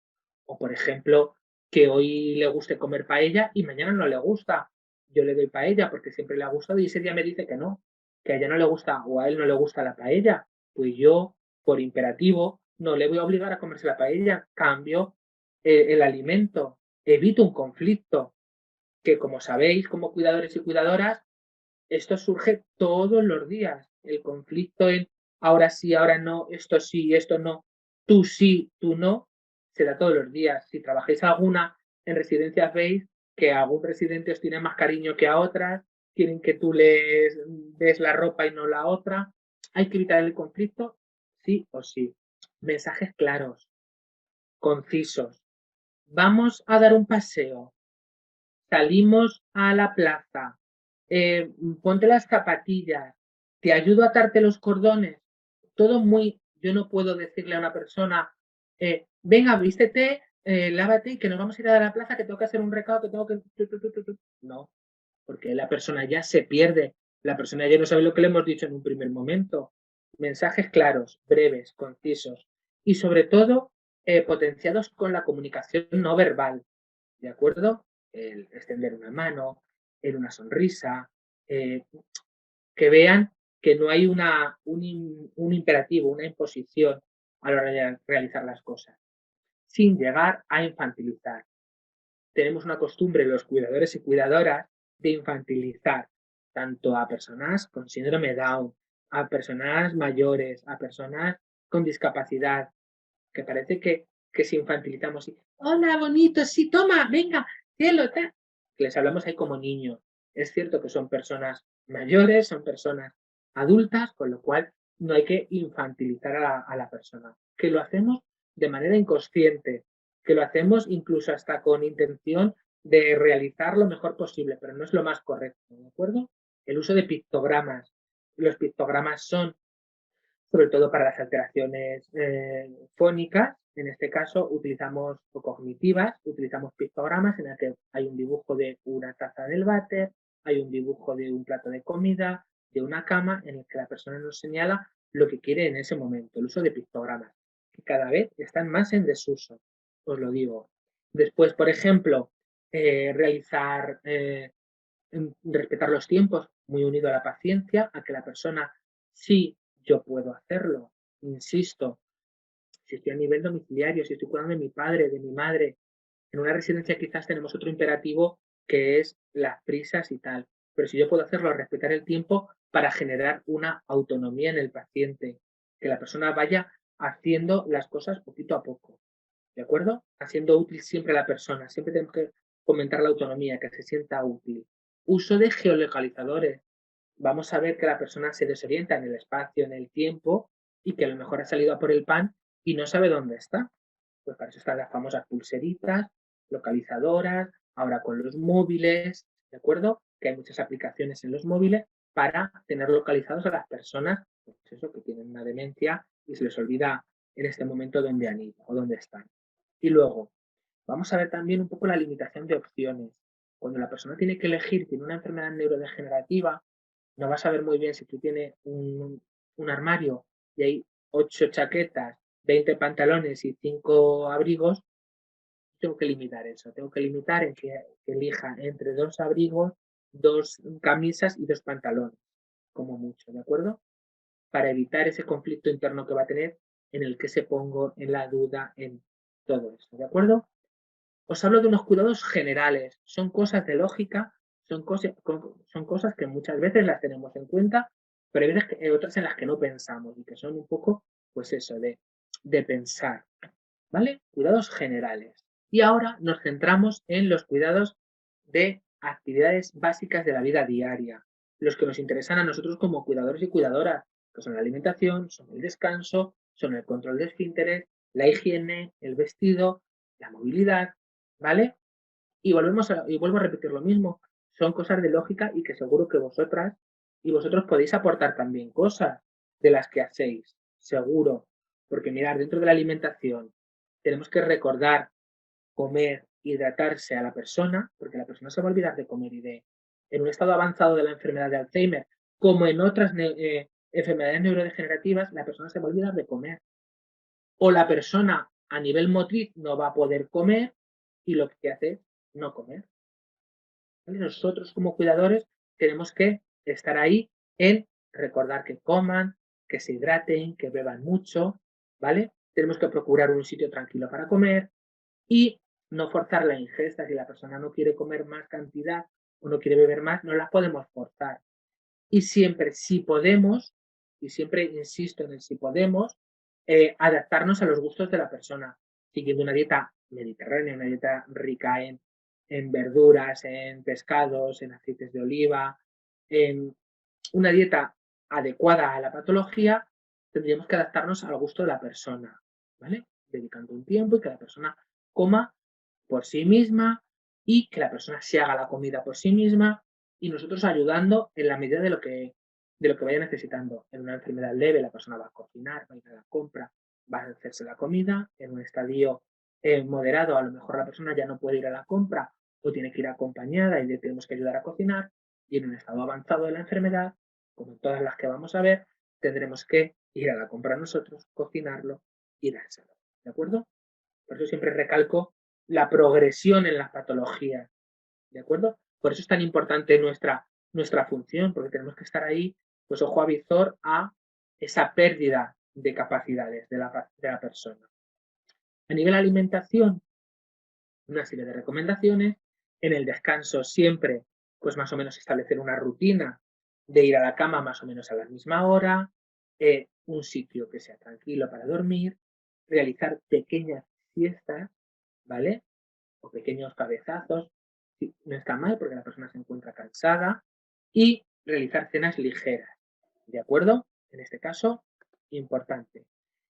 [SPEAKER 2] O, por ejemplo, que hoy le guste comer paella y mañana no le gusta. Yo le doy paella porque siempre le ha gustado y ese día me dice que no, que a ella no le gusta o a él no le gusta la paella. Pues yo, por imperativo, no le voy a obligar a comerse la paella. Cambio el alimento. Evito un conflicto que, como sabéis, como cuidadores y cuidadoras, esto surge todos los días. El conflicto en ahora sí, ahora no, esto sí, esto no, tú sí, tú no, se da todos los días. Si trabajáis alguna en residencias, veis que a algún residente os tiene más cariño que a otras, quieren que tú les des la ropa y no la otra. Hay que evitar el conflicto, sí o sí. Mensajes claros, concisos. Vamos a dar un paseo. Salimos a la plaza. Ponte las zapatillas. Te ayudo a atarte los cordones. Todo muy. Yo no puedo decirle a una persona, venga, vístete, lávate y que nos vamos a ir a la plaza, que tengo que hacer un recado, que tengo que. No, porque la persona ya se pierde. La persona ya no sabe lo que le hemos dicho en un primer momento. Mensajes claros, breves, concisos y sobre todo potenciados con la comunicación no verbal. ¿De acuerdo? El extender una mano, el una sonrisa, que vean que no hay un imperativo, una imposición a la hora de realizar las cosas, sin llegar a infantilizar. Tenemos una costumbre, los cuidadores y cuidadoras, de infantilizar tanto a personas con síndrome Down, a personas mayores, a personas con discapacidad, que parece que si infantilizamos y, hola, bonito, sí, toma, venga, cielo, ta. Les hablamos ahí como niños. Es cierto que son personas mayores, son personas adultas, con lo cual no hay que infantilizar a la persona. Que lo hacemos de manera inconsciente, que lo hacemos incluso hasta con intención de realizar lo mejor posible, pero no es lo más correcto, ¿de acuerdo? El uso de pictogramas. Los pictogramas son sobre todo para las alteraciones fónicas. En este caso utilizamos, o cognitivas, utilizamos pictogramas en el que hay un dibujo de una taza del váter, hay un dibujo de un plato de comida, de una cama, en el que la persona nos señala lo que quiere en ese momento, el uso de pictogramas, que cada vez están más en desuso, os lo digo. Después, por ejemplo, realizar, respetar los tiempos, muy unido a la paciencia, a que la persona sí yo puedo hacerlo, insisto, si estoy a nivel domiciliario, si estoy cuidando de mi padre, de mi madre, en una residencia quizás tenemos otro imperativo que es las prisas y tal, pero si yo puedo hacerlo, respetar el tiempo para generar una autonomía en el paciente, que la persona vaya haciendo las cosas poquito a poco, ¿de acuerdo? Haciendo útil siempre a la persona, siempre tenemos que fomentar la autonomía, que se sienta útil. Uso de geolocalizadores, vamos a ver que la persona se desorienta en el espacio, en el tiempo, y que a lo mejor ha salido a por el pan y no sabe dónde está. Pues para eso están las famosas pulseritas, localizadoras, ahora con los móviles, ¿de acuerdo? Que hay muchas aplicaciones en los móviles para tener localizados a las personas, pues eso, que tienen una demencia y se les olvida en este momento dónde han ido o dónde están. Y luego, vamos a ver también un poco la limitación de opciones. Cuando la persona tiene que elegir, tiene una enfermedad neurodegenerativa, no vas a ver muy bien si tú tienes un armario y hay 8 chaquetas, 20 pantalones y 5 abrigos. Tengo que limitar eso, tengo que limitar en que elija entre 2 abrigos, 2 camisas y 2 pantalones, como mucho, ¿de acuerdo? Para evitar ese conflicto interno que va a tener en el que se pongo, en la duda, en todo esto, ¿de acuerdo? Os hablo de unos cuidados generales, son cosas de lógica, son cosas que muchas veces las tenemos en cuenta, pero hay veces otras en las que no pensamos y que son un poco, pues eso, de pensar, ¿vale? Cuidados generales. Y ahora nos centramos en los cuidados de actividades básicas de la vida diaria, los que nos interesan a nosotros como cuidadores y cuidadoras, que son la alimentación, son el descanso, son el control de esfínteres, la higiene, el vestido, la movilidad, ¿vale? Y vuelvo a repetir lo mismo, son cosas de lógica y que seguro que vosotras y vosotros podéis aportar también cosas de las que hacéis, seguro, porque mirad, dentro de la alimentación tenemos que recordar comer, hidratarse a la persona, porque la persona se va a olvidar de comer en un estado avanzado de la enfermedad de Alzheimer, como en otras enfermedades neurodegenerativas, la persona se va a olvidar de comer. O la persona a nivel motriz no va a poder comer y lo que hace es no comer. ¿Vale? Nosotros como cuidadores tenemos que estar ahí en recordar que coman, que se hidraten, que beban mucho, ¿vale? Tenemos que procurar un sitio tranquilo para comer y no forzar la ingesta. Si la persona no quiere comer más cantidad o no quiere beber más, no la podemos forzar. Y siempre, si podemos, y siempre insisto en el si podemos, adaptarnos a los gustos de la persona, siguiendo una dieta mediterránea, una dieta rica en verduras, en pescados, en aceites de oliva, en una dieta adecuada a la patología, tendríamos que adaptarnos al gusto de la persona, ¿vale? Dedicando un tiempo y que la persona coma por sí misma y que la persona se haga la comida por sí misma y nosotros ayudando en la medida de lo que vaya necesitando. En una enfermedad leve la persona va a cocinar, va a ir a la compra, va a hacerse la comida. En un estadio moderado a lo mejor la persona ya no puede ir a la compra o tiene que ir acompañada y le tenemos que ayudar a cocinar. Y en un estado avanzado de la enfermedad, como todas las que vamos a ver, tendremos que ir a la compra nosotros, cocinarlo y dárselo. ¿De acuerdo? Por eso siempre recalco la progresión en las patologías. ¿De acuerdo? Por eso es tan importante nuestra función, porque tenemos que estar ahí, pues ojo a visor a esa pérdida de capacidades de la persona. A nivel alimentación, una serie de recomendaciones. En el descanso siempre, pues más o menos establecer una rutina de ir a la cama más o menos a la misma hora, un sitio que sea tranquilo para dormir, realizar pequeñas siestas, ¿vale? O pequeños cabezazos, no está mal porque la persona se encuentra cansada, y realizar cenas ligeras, ¿de acuerdo? En este caso, importante.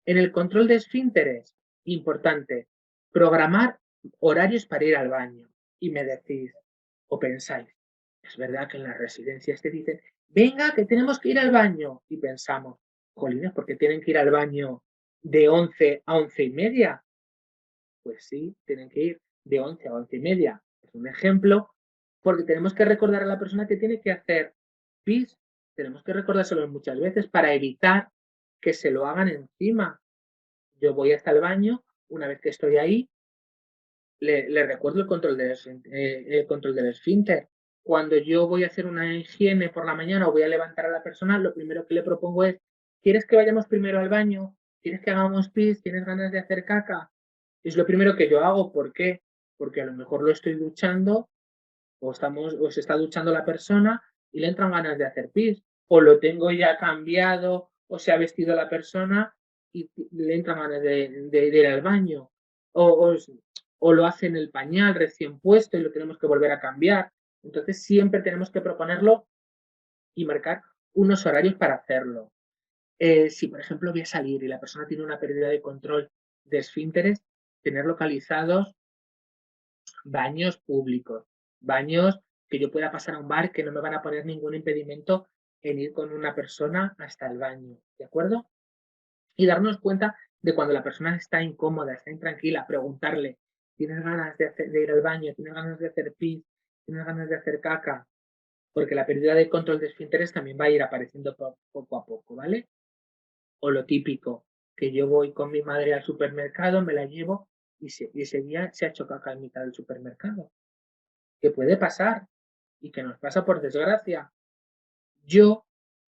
[SPEAKER 2] En el control de esfínteres, importante, programar horarios para ir al baño. Y me decís, o pensáis, es verdad que en las residencias te dicen, venga, que tenemos que ir al baño. Y pensamos, jolines, ¿por qué tienen que ir al baño de 11 a 11:30? Pues sí, tienen que ir de 11 a 11:30. Es un ejemplo, porque tenemos que recordar a la persona que tiene que hacer pis. Tenemos que recordárselo muchas veces para evitar que se lo hagan encima. Yo voy hasta el baño, una vez que estoy ahí, le recuerdo el control del esfínter. Cuando yo voy a hacer una higiene por la mañana o voy a levantar a la persona, lo primero que le propongo es, ¿quieres que vayamos primero al baño? ¿Quieres que hagamos pis? ¿Tienes ganas de hacer caca? Es lo primero que yo hago. ¿Por qué? Porque a lo mejor lo estoy duchando o se está duchando la persona y le entran ganas de hacer pis. O lo tengo ya cambiado o se ha vestido la persona y le entran ganas de ir al baño. O lo hace en el pañal recién puesto y lo tenemos que volver a cambiar. Entonces siempre tenemos que proponerlo y marcar unos horarios para hacerlo. Si, por ejemplo, voy a salir y la persona tiene una pérdida de control de esfínteres, tener localizados baños públicos, baños que yo pueda pasar a un bar que no me van a poner ningún impedimento en ir con una persona hasta el baño, ¿de acuerdo? Y darnos cuenta de cuando la persona está incómoda, está intranquila, preguntarle, ¿tienes ganas de ir al baño? ¿Tienes ganas de hacer pis? ¿Tienes ganas de hacer caca? Porque la pérdida de control de esfínteres también va a ir apareciendo poco a poco, ¿vale? O lo típico, que yo voy con mi madre al supermercado, me la llevo y ese día se ha hecho caca en mitad del supermercado. Que puede pasar y que nos pasa por desgracia. Yo,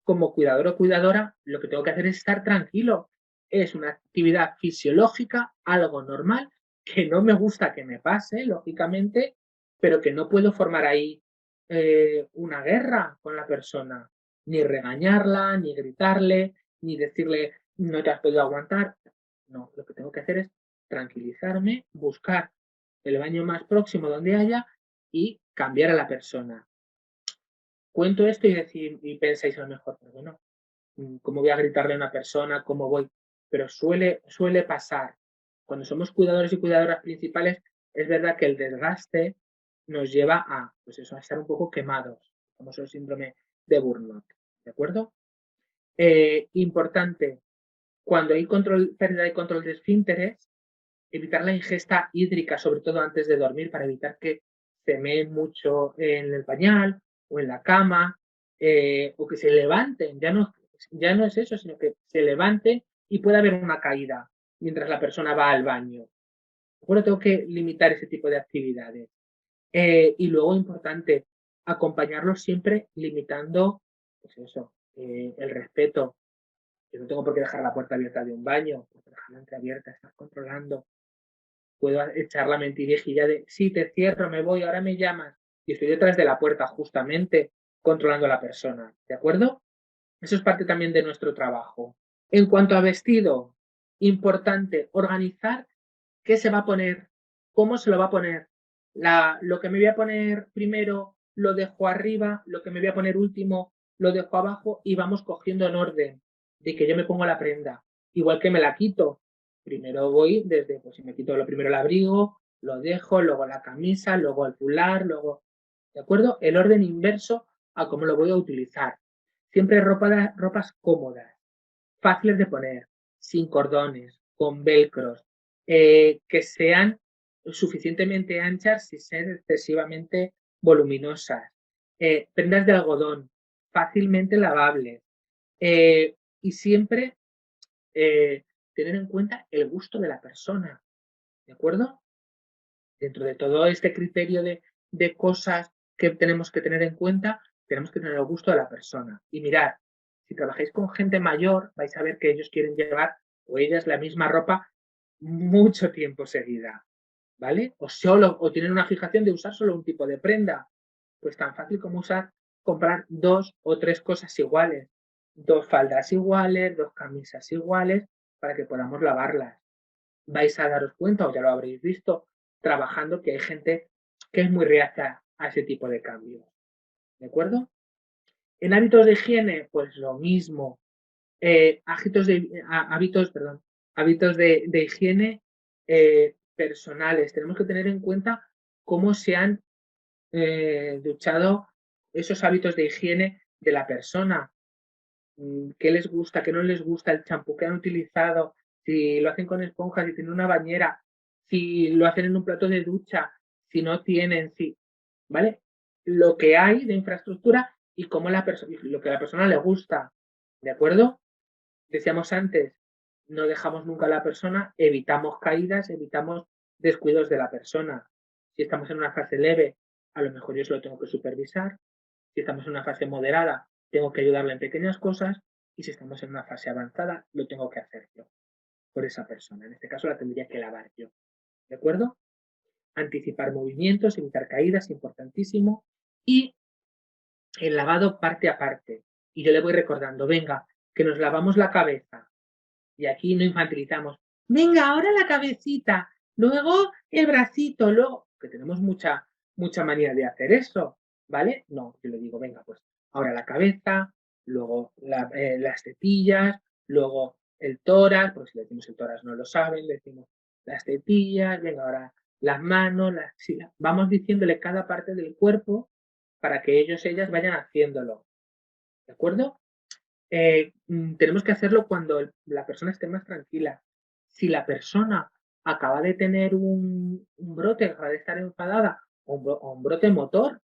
[SPEAKER 2] como cuidador o cuidadora, lo que tengo que hacer es estar tranquilo es una actividad fisiológica, algo normal, que no me gusta que me pase, lógicamente, pero que no puedo formar ahí una guerra con la persona, ni regañarla, ni gritarle, ni decirle no te has podido aguantar. No, lo que tengo que hacer es tranquilizarme, buscar el baño más próximo donde haya y cambiar a la persona. Cuento esto y pensáis a lo mejor, pero bueno, ¿cómo voy a gritarle a una persona? ¿Cómo voy? Pero suele pasar. Cuando somos cuidadores y cuidadoras principales, es verdad que el desgaste nos lleva a, pues eso, a estar un poco quemados, como es el síndrome de burnout, ¿de acuerdo? Importante, cuando hay pérdida de control de esfínteres, evitar la ingesta hídrica, sobre todo antes de dormir, para evitar que se mee mucho en el pañal o en la cama, o que se levanten. Ya no es eso, sino que se levanten y puede haber una caída mientras la persona va al baño. Bueno, tengo que limitar ese tipo de actividades. Y luego, importante, acompañarlos siempre limitando, pues eso, el respeto. Yo no tengo por qué dejar la puerta abierta de un baño, porque dejarla entreabierta, estás controlando. Puedo echar la mentirijilla de, sí, te cierro, me voy, ahora me llamas. Y estoy detrás de la puerta justamente controlando a la persona, ¿de acuerdo? Eso es parte también de nuestro trabajo. En cuanto a vestido, importante organizar qué se va a poner, cómo se lo va a poner. Lo que me voy a poner primero lo dejo arriba, lo que me voy a poner último lo dejo abajo y vamos cogiendo en orden de que yo me pongo la prenda. Igual que me la quito. Primero voy desde, pues si me quito lo primero el abrigo, lo dejo, luego la camisa, luego el fular, luego, ¿de acuerdo? El orden inverso a cómo lo voy a utilizar. Siempre ropas cómodas, fáciles de poner, sin cordones, con velcros, que sean suficientemente anchas sin ser excesivamente voluminosas, prendas de algodón, fácilmente lavables, y siempre tener en cuenta el gusto de la persona, ¿de acuerdo? Dentro de todo este criterio de cosas que tenemos que tener en cuenta, tenemos que tener el gusto de la persona. Y mirad, si trabajáis con gente mayor, vais a ver que ellos quieren llevar o ellas la misma ropa mucho tiempo seguida, ¿vale? O tienen una fijación de usar solo un tipo de prenda. Pues tan fácil como comprar 2 o 3 cosas iguales, 2 faldas iguales, 2 camisas iguales, para que podamos lavarlas. Vais a daros cuenta, o ya lo habréis visto, trabajando, que hay gente que es muy reacia a ese tipo de cambios. ¿De acuerdo? En hábitos de higiene, pues lo mismo. Hábitos de higiene personales. Tenemos que tener en cuenta cómo se han duchado esos hábitos de higiene de la persona. ¿Qué les gusta? ¿Qué no les gusta? El champú que han utilizado. Si lo hacen con esponjas, si tienen una bañera, si lo hacen en un plato de ducha, si no tienen, si, ¿vale? Lo que hay de infraestructura y cómo lo que a la persona le gusta, ¿de acuerdo? Decíamos antes, no dejamos nunca a la persona, evitamos caídas, evitamos descuidos de la persona. Si estamos en una fase leve, a lo mejor yo se lo tengo que supervisar. Si estamos en una fase moderada, tengo que ayudarle en pequeñas cosas. Y si estamos en una fase avanzada, lo tengo que hacer yo por esa persona. En este caso la tendría que lavar yo. ¿De acuerdo? Anticipar movimientos, evitar caídas, importantísimo. Y el lavado parte a parte. Y yo le voy recordando, venga, que nos lavamos la cabeza. Y aquí no infantilizamos. Venga, ahora la cabecita, luego el bracito, luego, que tenemos mucha manía de hacer eso, ¿vale? No, yo le digo, venga, pues ahora la cabeza, luego las tetillas, luego el tórax, porque si le decimos el tórax no lo saben, le decimos las tetillas, venga, ahora las manos, las axilas. Vamos diciéndole cada parte del cuerpo para que ellas vayan haciéndolo, ¿de acuerdo? Tenemos que hacerlo cuando la persona esté más tranquila. Si la persona acaba de tener un brote, acaba de estar enfadada o un brote motor,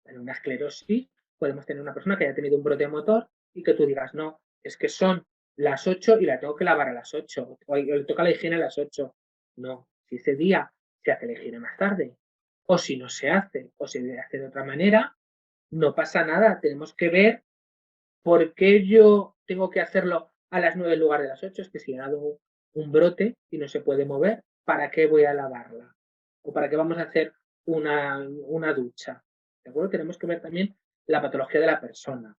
[SPEAKER 2] en una esclerosis, podemos tener una persona que haya tenido un brote motor y que tú digas, no, es que son las 8 y la tengo que lavar a las 8, o le toca la higiene a las 8. No, si ese día se hace la higiene más tarde, o si no se hace, o se hace de otra manera, no pasa nada. Tenemos que ver ¿por qué yo tengo que hacerlo a las 9 en lugar de las 8, es que si ha dado un brote y no se puede mover, ¿para qué voy a lavarla? ¿O para qué vamos a hacer una ducha? ¿De acuerdo? Tenemos que ver también la patología de la persona.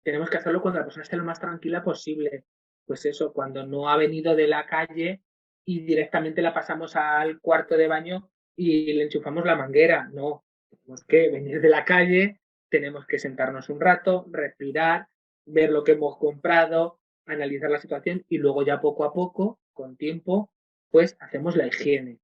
[SPEAKER 2] Tenemos que hacerlo cuando la persona esté lo más tranquila posible. Pues eso, cuando no ha venido de la calle y directamente la pasamos al cuarto de baño y le enchufamos la manguera. No, tenemos que venir de la calle, tenemos que sentarnos un rato, respirar, ver lo que hemos comprado, analizar la situación y luego ya poco a poco, con tiempo, pues hacemos la higiene.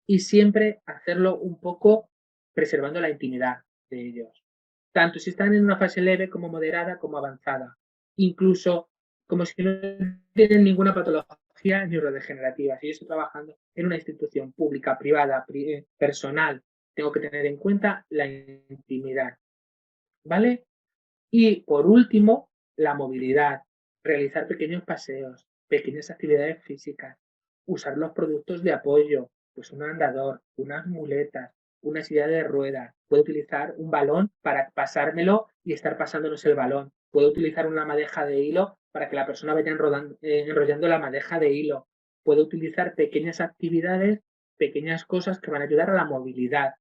[SPEAKER 2] Y siempre hacerlo un poco preservando la intimidad de ellos. Tanto si están en una fase leve como moderada como avanzada. Incluso como si no tienen ninguna patología neurodegenerativa. Si yo estoy trabajando en una institución pública, privada, personal, tengo que tener en cuenta la intimidad. ¿Vale? Y por último, la movilidad. Realizar pequeños paseos, pequeñas actividades físicas, usar los productos de apoyo, pues un andador, unas muletas, una silla de ruedas. Puedo utilizar un balón para pasármelo y estar pasándonos el balón. Puedo utilizar una madeja de hilo para que la persona vaya enrollando la madeja de hilo. Puedo utilizar pequeñas actividades, pequeñas cosas que van a ayudar a la movilidad.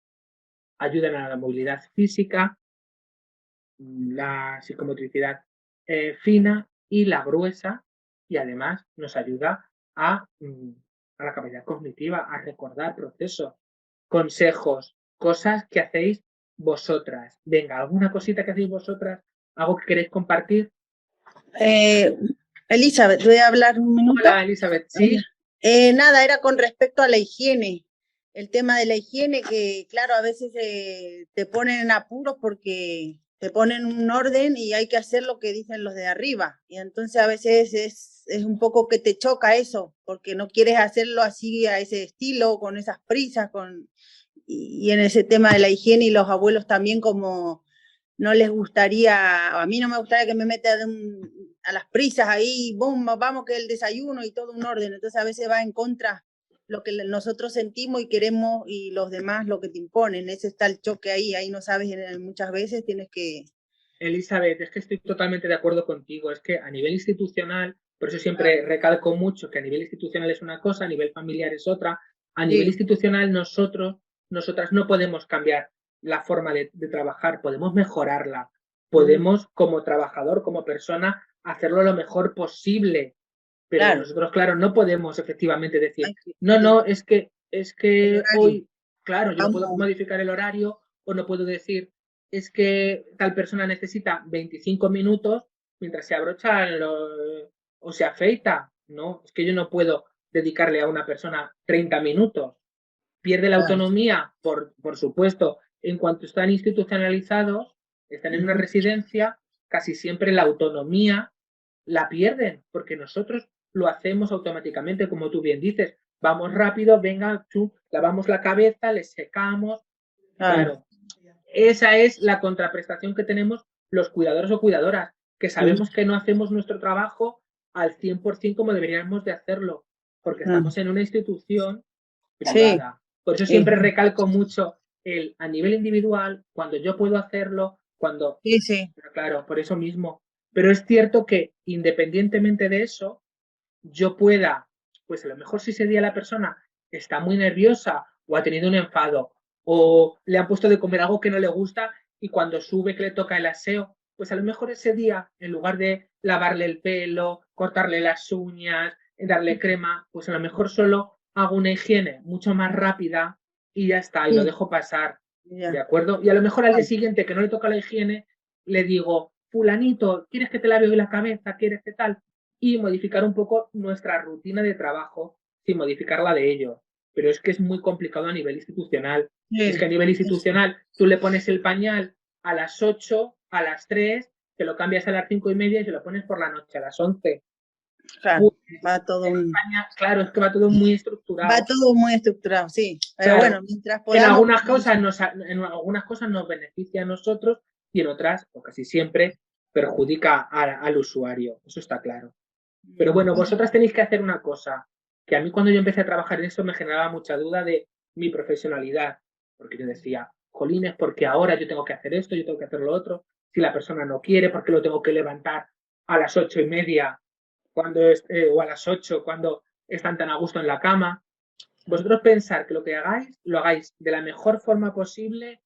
[SPEAKER 2] Ayudan a la movilidad física, la psicomotricidad fina y la gruesa, y además nos ayuda a la capacidad cognitiva, a recordar procesos, consejos, cosas que hacéis vosotras. Venga, alguna cosita que hacéis vosotras, algo que queréis compartir.
[SPEAKER 4] Elizabeth, voy a hablar un minuto.
[SPEAKER 2] Hola, Elizabeth, sí.
[SPEAKER 4] Nada, era con respecto a la higiene. El tema de la higiene, que claro, a veces te ponen en apuros porque te ponen un orden y hay que hacer lo que dicen los de arriba. Y entonces a veces es un poco que te choca eso, porque no quieres hacerlo así a ese estilo, con esas prisas, y en ese tema de la higiene, y los abuelos también, como no les gustaría, a mí no me gustaría que me meta a las prisas ahí, boom, vamos que el desayuno y todo un orden. Entonces a veces va en contra lo que nosotros sentimos y queremos, y los demás lo que te imponen. Ese está el choque ahí no sabes, muchas veces tienes que...
[SPEAKER 2] Elizabeth, es que estoy totalmente de acuerdo contigo. Es que a nivel institucional, por eso siempre recalco mucho que a nivel institucional es una cosa, a nivel familiar es otra. A nivel institucional nosotras no podemos cambiar la forma de trabajar, podemos mejorarla. Podemos, como trabajador, como persona, hacerlo lo mejor posible. Pero nosotros, claro, no podemos efectivamente decir, no, es que hoy, claro, yo no puedo modificar el horario, o no puedo decir, es que tal persona necesita 25 minutos mientras se abrocha o se afeita. No, es que yo no puedo dedicarle a una persona 30 minutos. Pierde la autonomía, por supuesto, en cuanto están institucionalizados, están en una residencia, casi siempre la autonomía la pierden, porque nosotros lo hacemos automáticamente, como tú bien dices. Vamos rápido, venga, lavamos la cabeza, les secamos. Claro, esa es la contraprestación que tenemos los cuidadores o cuidadoras, que sabemos que no hacemos nuestro trabajo al 100% como deberíamos de hacerlo, porque estamos en una institución privada. Por eso siempre recalco mucho a nivel individual, cuando yo puedo hacerlo, cuando... Claro, por eso mismo. Pero es cierto que independientemente de eso, yo pueda, pues a lo mejor si ese día la persona está muy nerviosa o ha tenido un enfado o le han puesto de comer algo que no le gusta y cuando sube que le toca el aseo, pues a lo mejor ese día, en lugar de lavarle el pelo, cortarle las uñas, darle crema, pues a lo mejor solo hago una higiene mucho más rápida y ya está, y lo dejo pasar, ¿de acuerdo? Y a lo mejor al día siguiente que no le toca la higiene, le digo, fulanito, ¿quieres que te lave hoy la cabeza? ¿Quieres que tal? Y modificar un poco nuestra rutina de trabajo sin modificar la de ellos. Pero es que es muy complicado a nivel institucional. Es que a nivel institucional tú le pones el pañal a las 8, a las 3, te lo cambias a las 5:30 y se lo pones por la noche a las 11.
[SPEAKER 4] Claro, va todo
[SPEAKER 2] en España, claro, es que va todo muy estructurado.
[SPEAKER 4] Va todo muy estructurado, sí. Pero
[SPEAKER 2] claro,
[SPEAKER 4] bueno, mientras podamos...
[SPEAKER 2] En algunas cosas nos beneficia a nosotros y en otras, o casi siempre, perjudica al usuario. Eso está claro. Pero bueno, vosotras tenéis que hacer una cosa, que a mí cuando yo empecé a trabajar en eso me generaba mucha duda de mi profesionalidad, porque yo decía, jolines, porque ahora yo tengo que hacer esto, yo tengo que hacer lo otro, si la persona no quiere, ¿por qué lo tengo que levantar a las 8:30 o a las 8 cuando están tan a gusto en la cama. Vosotros pensar que lo que hagáis, lo hagáis de la mejor forma posible,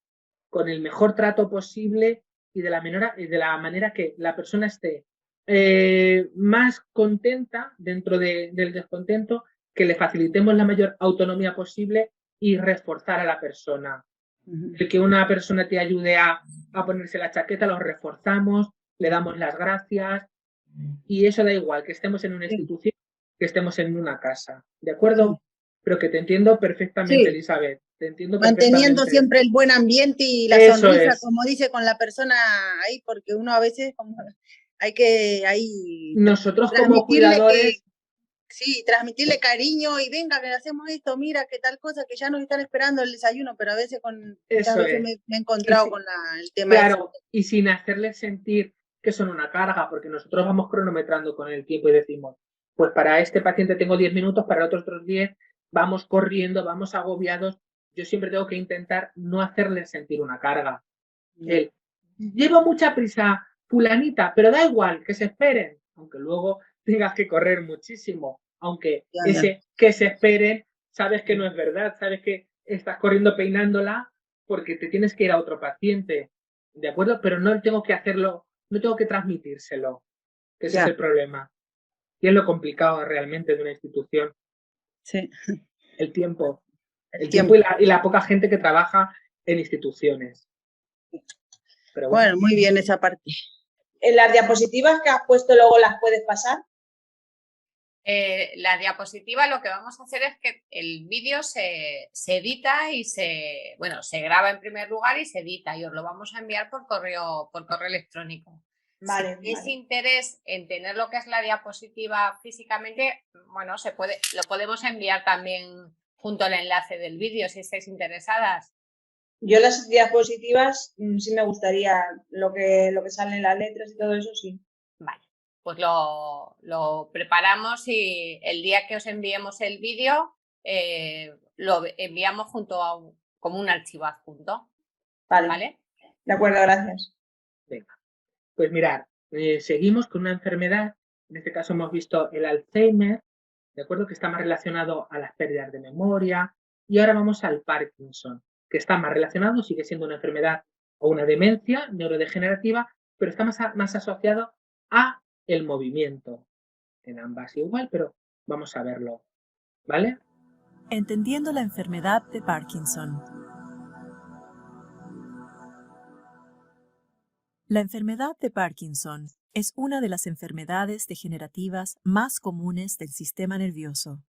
[SPEAKER 2] con el mejor trato posible y de la manera que la persona esté más contenta dentro del descontento, que le facilitemos la mayor autonomía posible y reforzar a la persona. El que una persona te ayude a ponerse la chaqueta, lo reforzamos, le damos las gracias y eso da igual, que estemos en una institución, que estemos en una casa, ¿de acuerdo?
[SPEAKER 4] Sí.
[SPEAKER 2] Pero que te entiendo perfectamente,
[SPEAKER 4] Sí.
[SPEAKER 2] Elizabeth, te entiendo
[SPEAKER 4] Manteniendo
[SPEAKER 2] perfectamente.
[SPEAKER 4] siempre el buen ambiente y la
[SPEAKER 2] Eso
[SPEAKER 4] sonrisa,
[SPEAKER 2] es.
[SPEAKER 4] como dice, con la persona ahí, porque uno a veces hay que ahí
[SPEAKER 2] Nosotros como
[SPEAKER 4] transmitirle
[SPEAKER 2] cuidadores,
[SPEAKER 4] sí, transmitirle cariño y venga, que hacemos esto, mira, que tal cosa, que ya nos están esperando el desayuno, pero a veces muchas
[SPEAKER 2] eso
[SPEAKER 4] veces
[SPEAKER 2] es.
[SPEAKER 4] me he encontrado
[SPEAKER 2] sí,
[SPEAKER 4] con el tema ese.
[SPEAKER 2] claro, y sin hacerles sentir que son una carga, porque nosotros vamos cronometrando con el tiempo y decimos, pues para este paciente tengo 10 minutos, para otros 10, vamos corriendo, vamos agobiados. Yo siempre tengo que intentar no hacerles sentir una carga. Llevo mucha prisa, fulanita, pero da igual, que se esperen, aunque luego tengas que correr muchísimo, aunque que se esperen, sabes que no es verdad, sabes que estás corriendo peinándola porque te tienes que ir a otro paciente, ¿de acuerdo? Pero no tengo que hacerlo, no tengo que transmitírselo, que ese es el problema. Y es lo complicado realmente de una institución.
[SPEAKER 4] Sí.
[SPEAKER 2] El tiempo.
[SPEAKER 4] El
[SPEAKER 2] tiempo y la poca gente que trabaja en instituciones. Pero
[SPEAKER 4] bueno, muy bien esa parte.
[SPEAKER 5] En las diapositivas que has puesto luego las puedes pasar.
[SPEAKER 1] La diapositiva lo que vamos a hacer es que el vídeo se edita y se graba en primer lugar y se edita y os lo vamos a enviar por correo electrónico.
[SPEAKER 5] Vale,
[SPEAKER 1] si tenéis interés en tener lo que es la diapositiva físicamente, bueno, lo podemos enviar también junto al enlace del vídeo si estáis interesadas.
[SPEAKER 5] Yo las diapositivas sí me gustaría, lo que sale en las letras y todo eso, sí.
[SPEAKER 1] Vale, pues lo preparamos y el día que os enviemos el vídeo lo enviamos junto a como un archivo adjunto.
[SPEAKER 5] Vale. De acuerdo, gracias.
[SPEAKER 2] Venga, pues mirad, seguimos con una enfermedad, en este caso hemos visto el Alzheimer, ¿de acuerdo? Que está más relacionado a las pérdidas de memoria, y ahora vamos al Parkinson, que está más relacionado, sigue siendo una enfermedad o una demencia neurodegenerativa, pero está más asociado a el movimiento. En ambas igual, pero vamos a verlo, ¿vale?
[SPEAKER 6] Entendiendo la enfermedad de Parkinson. La enfermedad de Parkinson es una de las enfermedades degenerativas más comunes del sistema nervioso.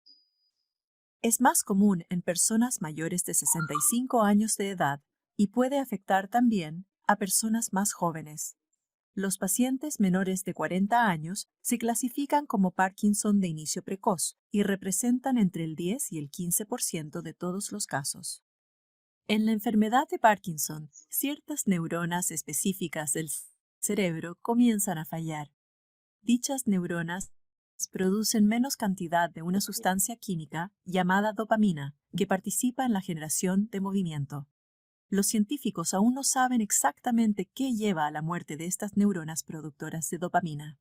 [SPEAKER 6] Es más común en personas mayores de 65 años de edad y puede afectar también a personas más jóvenes. Los pacientes menores de 40 años se clasifican como Parkinson de inicio precoz y representan entre el 10 y el 15% de todos los casos. En la enfermedad de Parkinson, ciertas neuronas específicas del cerebro comienzan a fallar. Dichas neuronas producen menos cantidad de una sustancia química llamada dopamina que participa en la generación de movimiento. Los científicos aún no saben exactamente qué lleva a la muerte de estas neuronas productoras de dopamina.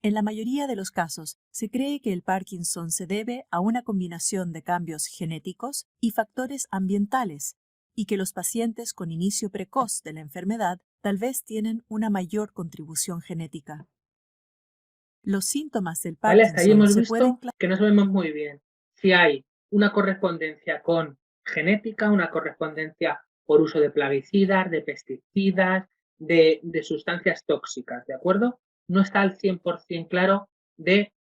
[SPEAKER 6] En la mayoría de los casos, se cree que el Parkinson se debe a una combinación de cambios genéticos y factores ambientales, y que los pacientes con inicio precoz de la enfermedad tal vez tienen una mayor contribución genética. Los síntomas del
[SPEAKER 2] Vale, hasta ahí hemos
[SPEAKER 6] Parkinson se
[SPEAKER 2] visto
[SPEAKER 6] pueden
[SPEAKER 2] que no sabemos muy bien si hay una correspondencia con genética, una correspondencia por uso de plaguicidas, de pesticidas, de sustancias tóxicas, ¿de acuerdo? No está al 100% claro del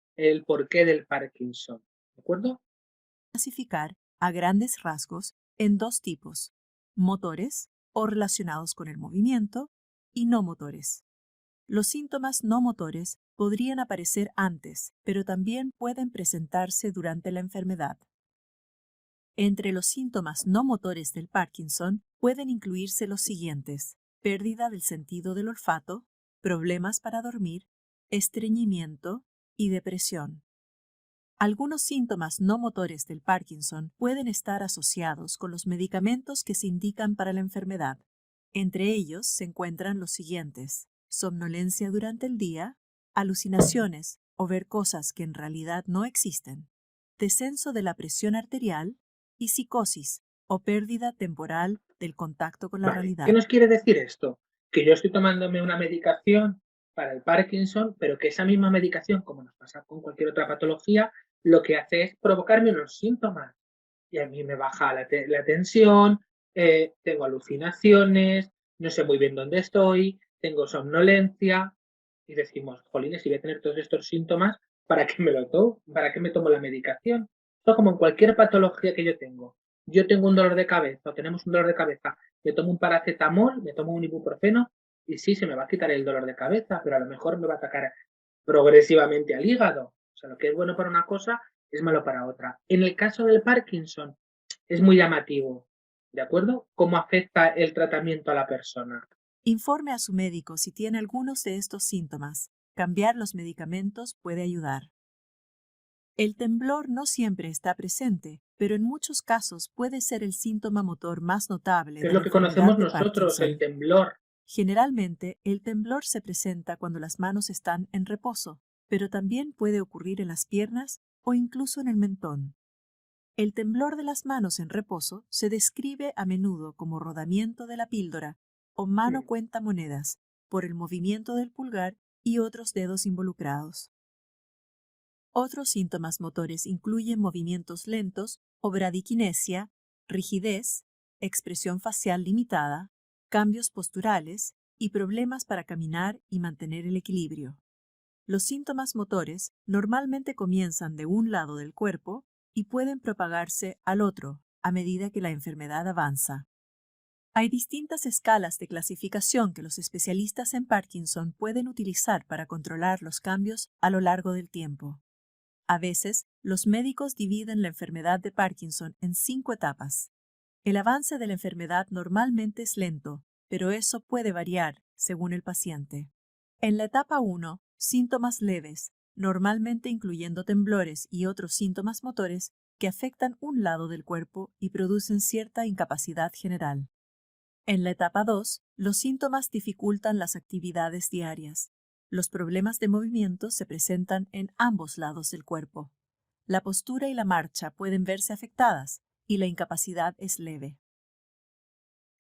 [SPEAKER 2] porqué del Parkinson, ¿de acuerdo?
[SPEAKER 6] clasificar a grandes rasgos en dos tipos: motores o relacionados con el movimiento y no motores. Los síntomas no motores podrían aparecer antes, pero también pueden presentarse durante la enfermedad. Entre los síntomas no motores del Parkinson pueden incluirse los siguientes: pérdida del sentido del olfato, problemas para dormir, estreñimiento y depresión. Algunos síntomas no motores del Parkinson pueden estar asociados con los medicamentos que se indican para la enfermedad. Entre ellos se encuentran los siguientes: somnolencia durante el día, alucinaciones o ver cosas que en realidad no existen, descenso de la presión arterial y psicosis o pérdida temporal del contacto con la
[SPEAKER 2] Vale,
[SPEAKER 6] realidad.
[SPEAKER 2] ¿qué nos quiere decir esto? Que yo estoy tomándome una medicación para el Parkinson, pero que esa misma medicación, como nos pasa con cualquier otra patología, lo que hace es provocarme unos síntomas. Y a mí me baja la tensión, tengo alucinaciones, no sé muy bien dónde estoy, tengo somnolencia, y decimos, jolines, si voy a tener todos estos síntomas, ¿para qué me lo tomo? ¿Para qué me tomo la medicación? Esto como en cualquier patología que yo tengo. Yo tengo un dolor de cabeza o tenemos un dolor de cabeza, me tomo un paracetamol, me tomo un ibuprofeno y sí, se me va a quitar el dolor de cabeza, pero a lo mejor me va a atacar progresivamente al hígado. O sea, lo que es bueno para una cosa es malo para otra. En el caso del Parkinson es muy llamativo, ¿de acuerdo? ¿Cómo afecta el tratamiento a la persona?
[SPEAKER 6] Informe a su médico si tiene algunos de estos síntomas. Cambiar los medicamentos puede ayudar. El temblor no siempre está presente, pero en muchos casos puede ser el síntoma motor más notable
[SPEAKER 2] Es
[SPEAKER 6] de
[SPEAKER 2] lo
[SPEAKER 6] la
[SPEAKER 2] que
[SPEAKER 6] enfermedad
[SPEAKER 2] conocemos
[SPEAKER 6] de
[SPEAKER 2] nosotros, el
[SPEAKER 6] Parkinson.
[SPEAKER 2] temblor.
[SPEAKER 6] Generalmente, el temblor se presenta cuando las manos están en reposo, pero también puede ocurrir en las piernas o incluso en el mentón. El temblor de las manos en reposo se describe a menudo como rodamiento de la píldora o mano cuenta monedas por el movimiento del pulgar y otros dedos involucrados. Otros síntomas motores incluyen movimientos lentos o bradiquinesia, rigidez, expresión facial limitada, cambios posturales y problemas para caminar y mantener el equilibrio. Los síntomas motores normalmente comienzan de un lado del cuerpo y pueden propagarse al otro a medida que la enfermedad avanza. Hay distintas escalas de clasificación que los especialistas en Parkinson pueden utilizar para controlar los cambios a lo largo del tiempo. A veces, los médicos dividen la enfermedad de Parkinson en 5 etapas. El avance de la enfermedad normalmente es lento, pero eso puede variar según el paciente. En la etapa 1, síntomas leves, normalmente incluyendo temblores y otros síntomas motores que afectan un lado del cuerpo y producen cierta incapacidad general. En la etapa 2, los síntomas dificultan las actividades diarias. Los problemas de movimiento se presentan en ambos lados del cuerpo. La postura y la marcha pueden verse afectadas y la incapacidad es leve.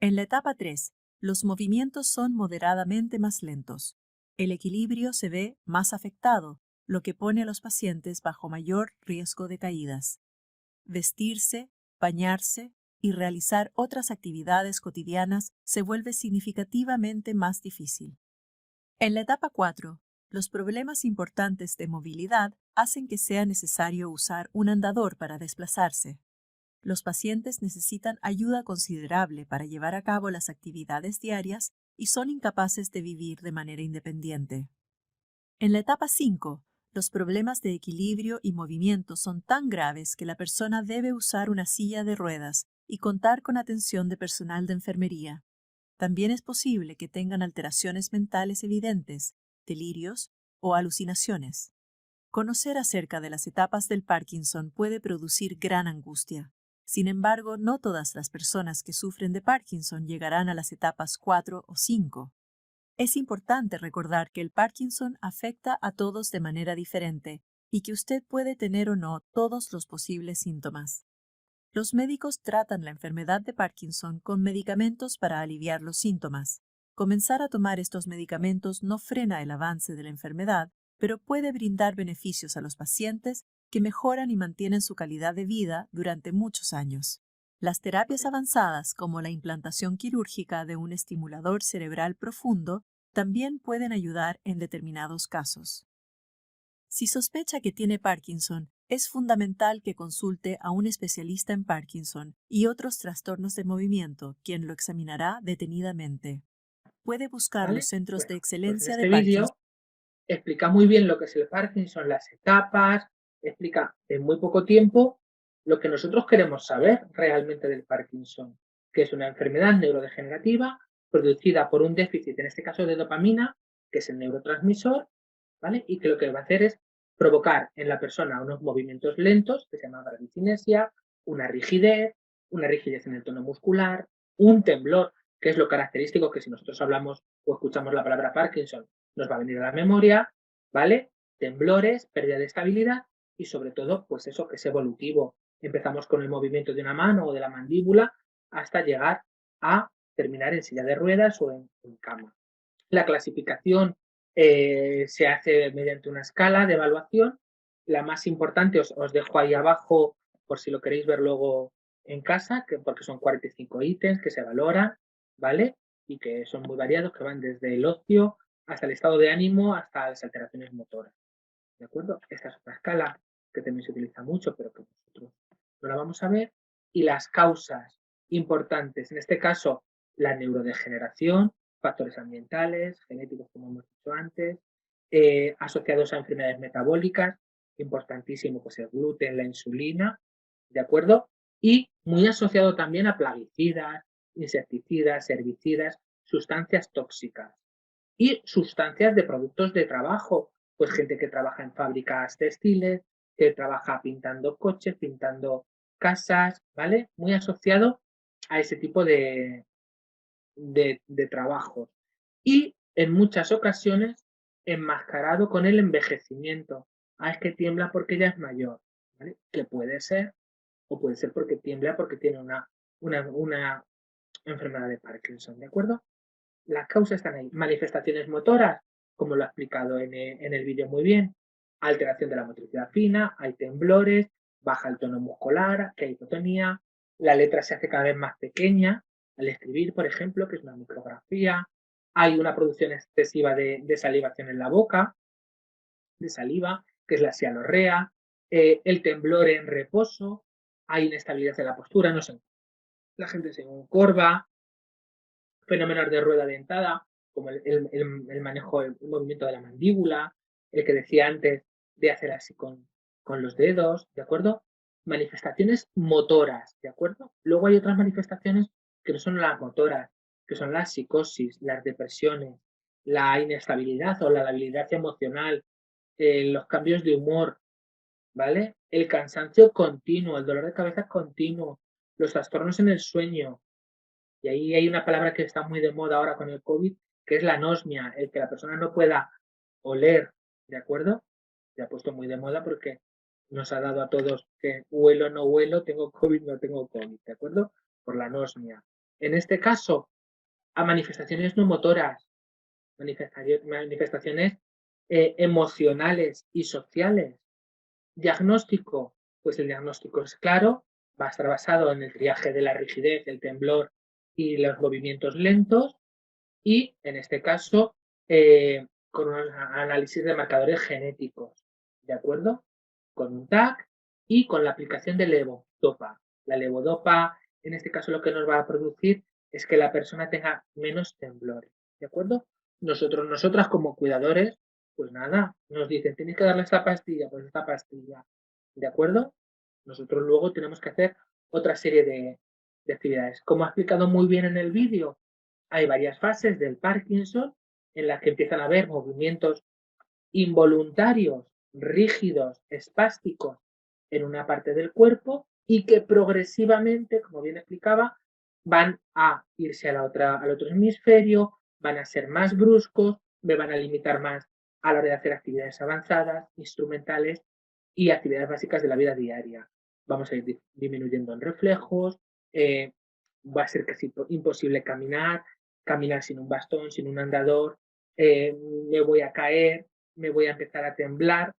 [SPEAKER 6] En la etapa 3, los movimientos son moderadamente más lentos. El equilibrio se ve más afectado, lo que pone a los pacientes bajo mayor riesgo de caídas. Vestirse, bañarse y realizar otras actividades cotidianas se vuelve significativamente más difícil. En la etapa 4, los problemas importantes de movilidad hacen que sea necesario usar un andador para desplazarse. Los pacientes necesitan ayuda considerable para llevar a cabo las actividades diarias y son incapaces de vivir de manera independiente. En la etapa 5, los problemas de equilibrio y movimiento son tan graves que la persona debe usar una silla de ruedas y contar con atención de personal de enfermería. También es posible que tengan alteraciones mentales evidentes, delirios o alucinaciones. Conocer acerca de las etapas del Parkinson puede producir gran angustia. Sin embargo, no todas las personas que sufren de Parkinson llegarán a las etapas 4 o 5. Es importante recordar que el Parkinson afecta a todos de manera diferente y que usted puede tener o no todos los posibles síntomas. Los médicos tratan la enfermedad de Parkinson con medicamentos para aliviar los síntomas. Comenzar a tomar estos medicamentos no frena el avance de la enfermedad, pero puede brindar beneficios a los pacientes que mejoran y mantienen su calidad de vida durante muchos años. Las terapias avanzadas, como la implantación quirúrgica de un estimulador cerebral profundo, también pueden ayudar en determinados casos. Si sospecha que tiene Parkinson, es fundamental que consulte a un especialista en Parkinson y otros trastornos de movimiento, quien lo examinará detenidamente. Puede buscar
[SPEAKER 2] ¿Vale?
[SPEAKER 6] los centros de
[SPEAKER 2] Bueno, pues en
[SPEAKER 6] excelencia de
[SPEAKER 2] este
[SPEAKER 6] Parkinson.
[SPEAKER 2] vídeo explica muy bien lo que es el Parkinson, las etapas, explica en muy poco tiempo lo que nosotros queremos saber realmente del Parkinson, que es una enfermedad neurodegenerativa producida por un déficit, en este caso de dopamina, que es el neurotransmisor, ¿vale? Y que lo que va a hacer es provocar en la persona unos movimientos lentos, que se llama bradicinesia, una rigidez en el tono muscular, un temblor, que es lo característico que si nosotros hablamos o escuchamos la palabra Parkinson, nos va a venir a la memoria, ¿vale? Temblores, pérdida de estabilidad y sobre todo, pues eso que es evolutivo. Empezamos con el movimiento de una mano o de la mandíbula hasta llegar a terminar en silla de ruedas o en cama. La clasificación se hace mediante una escala de evaluación. La más importante os dejo ahí abajo por si lo queréis ver luego en casa, porque son 45 ítems que se valoran, ¿vale? Y que son muy variados, que van desde el ocio hasta el estado de ánimo, hasta las alteraciones motoras, ¿de acuerdo? Esta es otra escala que también se utiliza mucho, pero que nosotros no la vamos a ver. Y las causas importantes, en este caso, la neurodegeneración, factores ambientales, genéticos, como hemos dicho antes, asociados a enfermedades metabólicas, importantísimo, pues el gluten, la insulina, ¿de acuerdo? Y muy asociado también a plaguicidas, insecticidas, herbicidas, sustancias tóxicas y sustancias de productos de trabajo, pues gente que trabaja en fábricas textiles, que trabaja pintando coches, pintando casas, ¿vale? Muy asociado a ese tipo de trabajos. Y en muchas ocasiones enmascarado con el envejecimiento. Ah, es que tiembla porque ya es mayor, ¿vale? Que puede ser, o puede ser porque tiembla porque tiene una enfermedad de Parkinson, ¿de acuerdo? Las causas están ahí. Manifestaciones motoras, como lo ha explicado en el vídeo muy bien. Alteración de la motricidad fina, hay temblores, baja el tono muscular, que hay hipotonía, la letra se hace cada vez más pequeña al escribir, por ejemplo, que es una micrografía. Hay una producción excesiva de salivación en la boca, de saliva, que es la sialorrea, el temblor en reposo, hay inestabilidad en la postura, no sé, la gente se encorva, fenómenos de rueda dentada, como el manejo, el movimiento de la mandíbula, el que decía antes de hacer así con los dedos, ¿de acuerdo? Manifestaciones motoras, ¿de acuerdo? Luego hay otras manifestaciones que no son las motoras, que son las psicosis, las depresiones, la inestabilidad o la labilidad emocional, los cambios de humor, ¿vale? El cansancio continuo, el dolor de cabeza continuo, los trastornos en el sueño, y ahí hay una palabra que está muy de moda ahora con el COVID, que es la anosmia, el que la persona no pueda oler, ¿de acuerdo? Se ha puesto muy de moda porque nos ha dado a todos que huelo, no huelo, tengo COVID, no tengo COVID, ¿de acuerdo? Por la anosmia. En este caso, a manifestaciones no motoras, manifestaciones emocionales y sociales. Diagnóstico, pues el diagnóstico es claro, va a estar basado en el triaje de la rigidez, el temblor y los movimientos lentos y, en este caso, con un análisis de marcadores genéticos, ¿de acuerdo? Con un TAC y con la aplicación de levodopa. La levodopa, en este caso, lo que nos va a producir es que la persona tenga menos temblores, ¿de acuerdo? Nosotras como cuidadores, pues nada, nos dicen, tenéis que darle esta pastilla, pues esta pastilla, ¿de acuerdo? Nosotros luego tenemos que hacer otra serie de actividades. Como ha explicado muy bien en el vídeo, hay varias fases del Parkinson en las que empiezan a haber movimientos involuntarios, rígidos, espásticos en una parte del cuerpo y que progresivamente, como bien explicaba, van a irse al otro hemisferio, van a ser más bruscos, me van a limitar más a la hora de hacer actividades avanzadas, instrumentales y actividades básicas de la vida diaria. Vamos a ir disminuyendo en reflejos, va a ser casi imposible caminar sin un bastón, sin un andador, me voy a caer, me voy a empezar a temblar.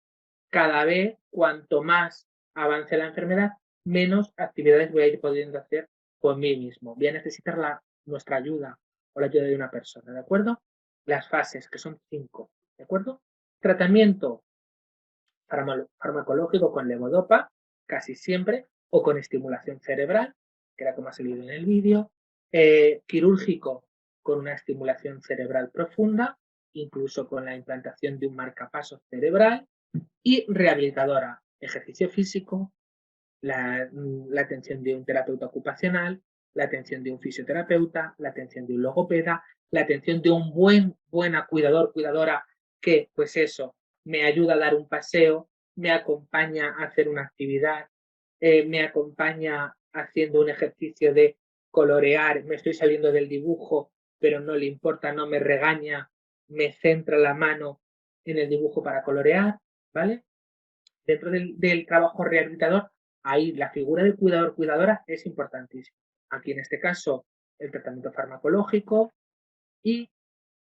[SPEAKER 2] Cada vez, cuanto más avance la enfermedad, menos actividades voy a ir pudiendo hacer por mí mismo. Voy a necesitar nuestra ayuda o la ayuda de una persona, ¿de acuerdo? Las fases, que son 5, ¿de acuerdo? Tratamiento farmacológico con levodopa, casi siempre, o con estimulación cerebral, que era como ha salido en el vídeo, quirúrgico con una estimulación cerebral profunda, incluso con la implantación de un marcapasos cerebral, y rehabilitadora, ejercicio físico, la atención de un terapeuta ocupacional, la atención de un fisioterapeuta, la atención de un logopeda, la atención de un buena cuidadora que, pues eso, me ayuda a dar un paseo, me acompaña a hacer una actividad, me acompaña haciendo un ejercicio de colorear, me estoy saliendo del dibujo, pero no le importa, no me regaña, me centra la mano en el dibujo para colorear, ¿vale? Dentro del trabajo rehabilitador, ahí la figura del cuidador-cuidadora es importantísima. Aquí en este caso, el tratamiento farmacológico y,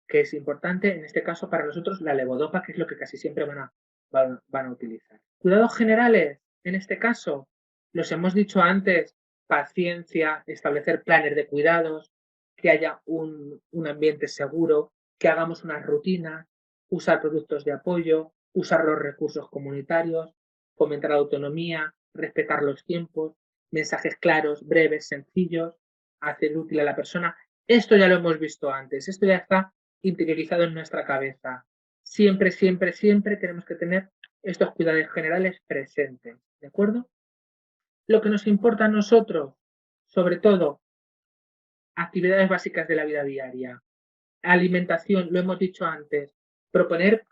[SPEAKER 2] que es importante, en este caso para nosotros, la levodopa, que es lo que casi siempre van a utilizar. Cuidados generales, en este caso, los hemos dicho antes, paciencia, establecer planes de cuidados, que haya un ambiente seguro, que hagamos unas rutinas, usar productos de apoyo, usar los recursos comunitarios, fomentar la autonomía, respetar los tiempos, mensajes claros, breves, sencillos, hacer útil a la persona. Esto ya lo hemos visto antes, esto ya está interiorizado en nuestra cabeza. Siempre, siempre, siempre tenemos que tener estos cuidados generales presentes, ¿de acuerdo? Lo que nos importa a nosotros, sobre todo, actividades básicas de la vida diaria, alimentación, lo hemos dicho antes, proponer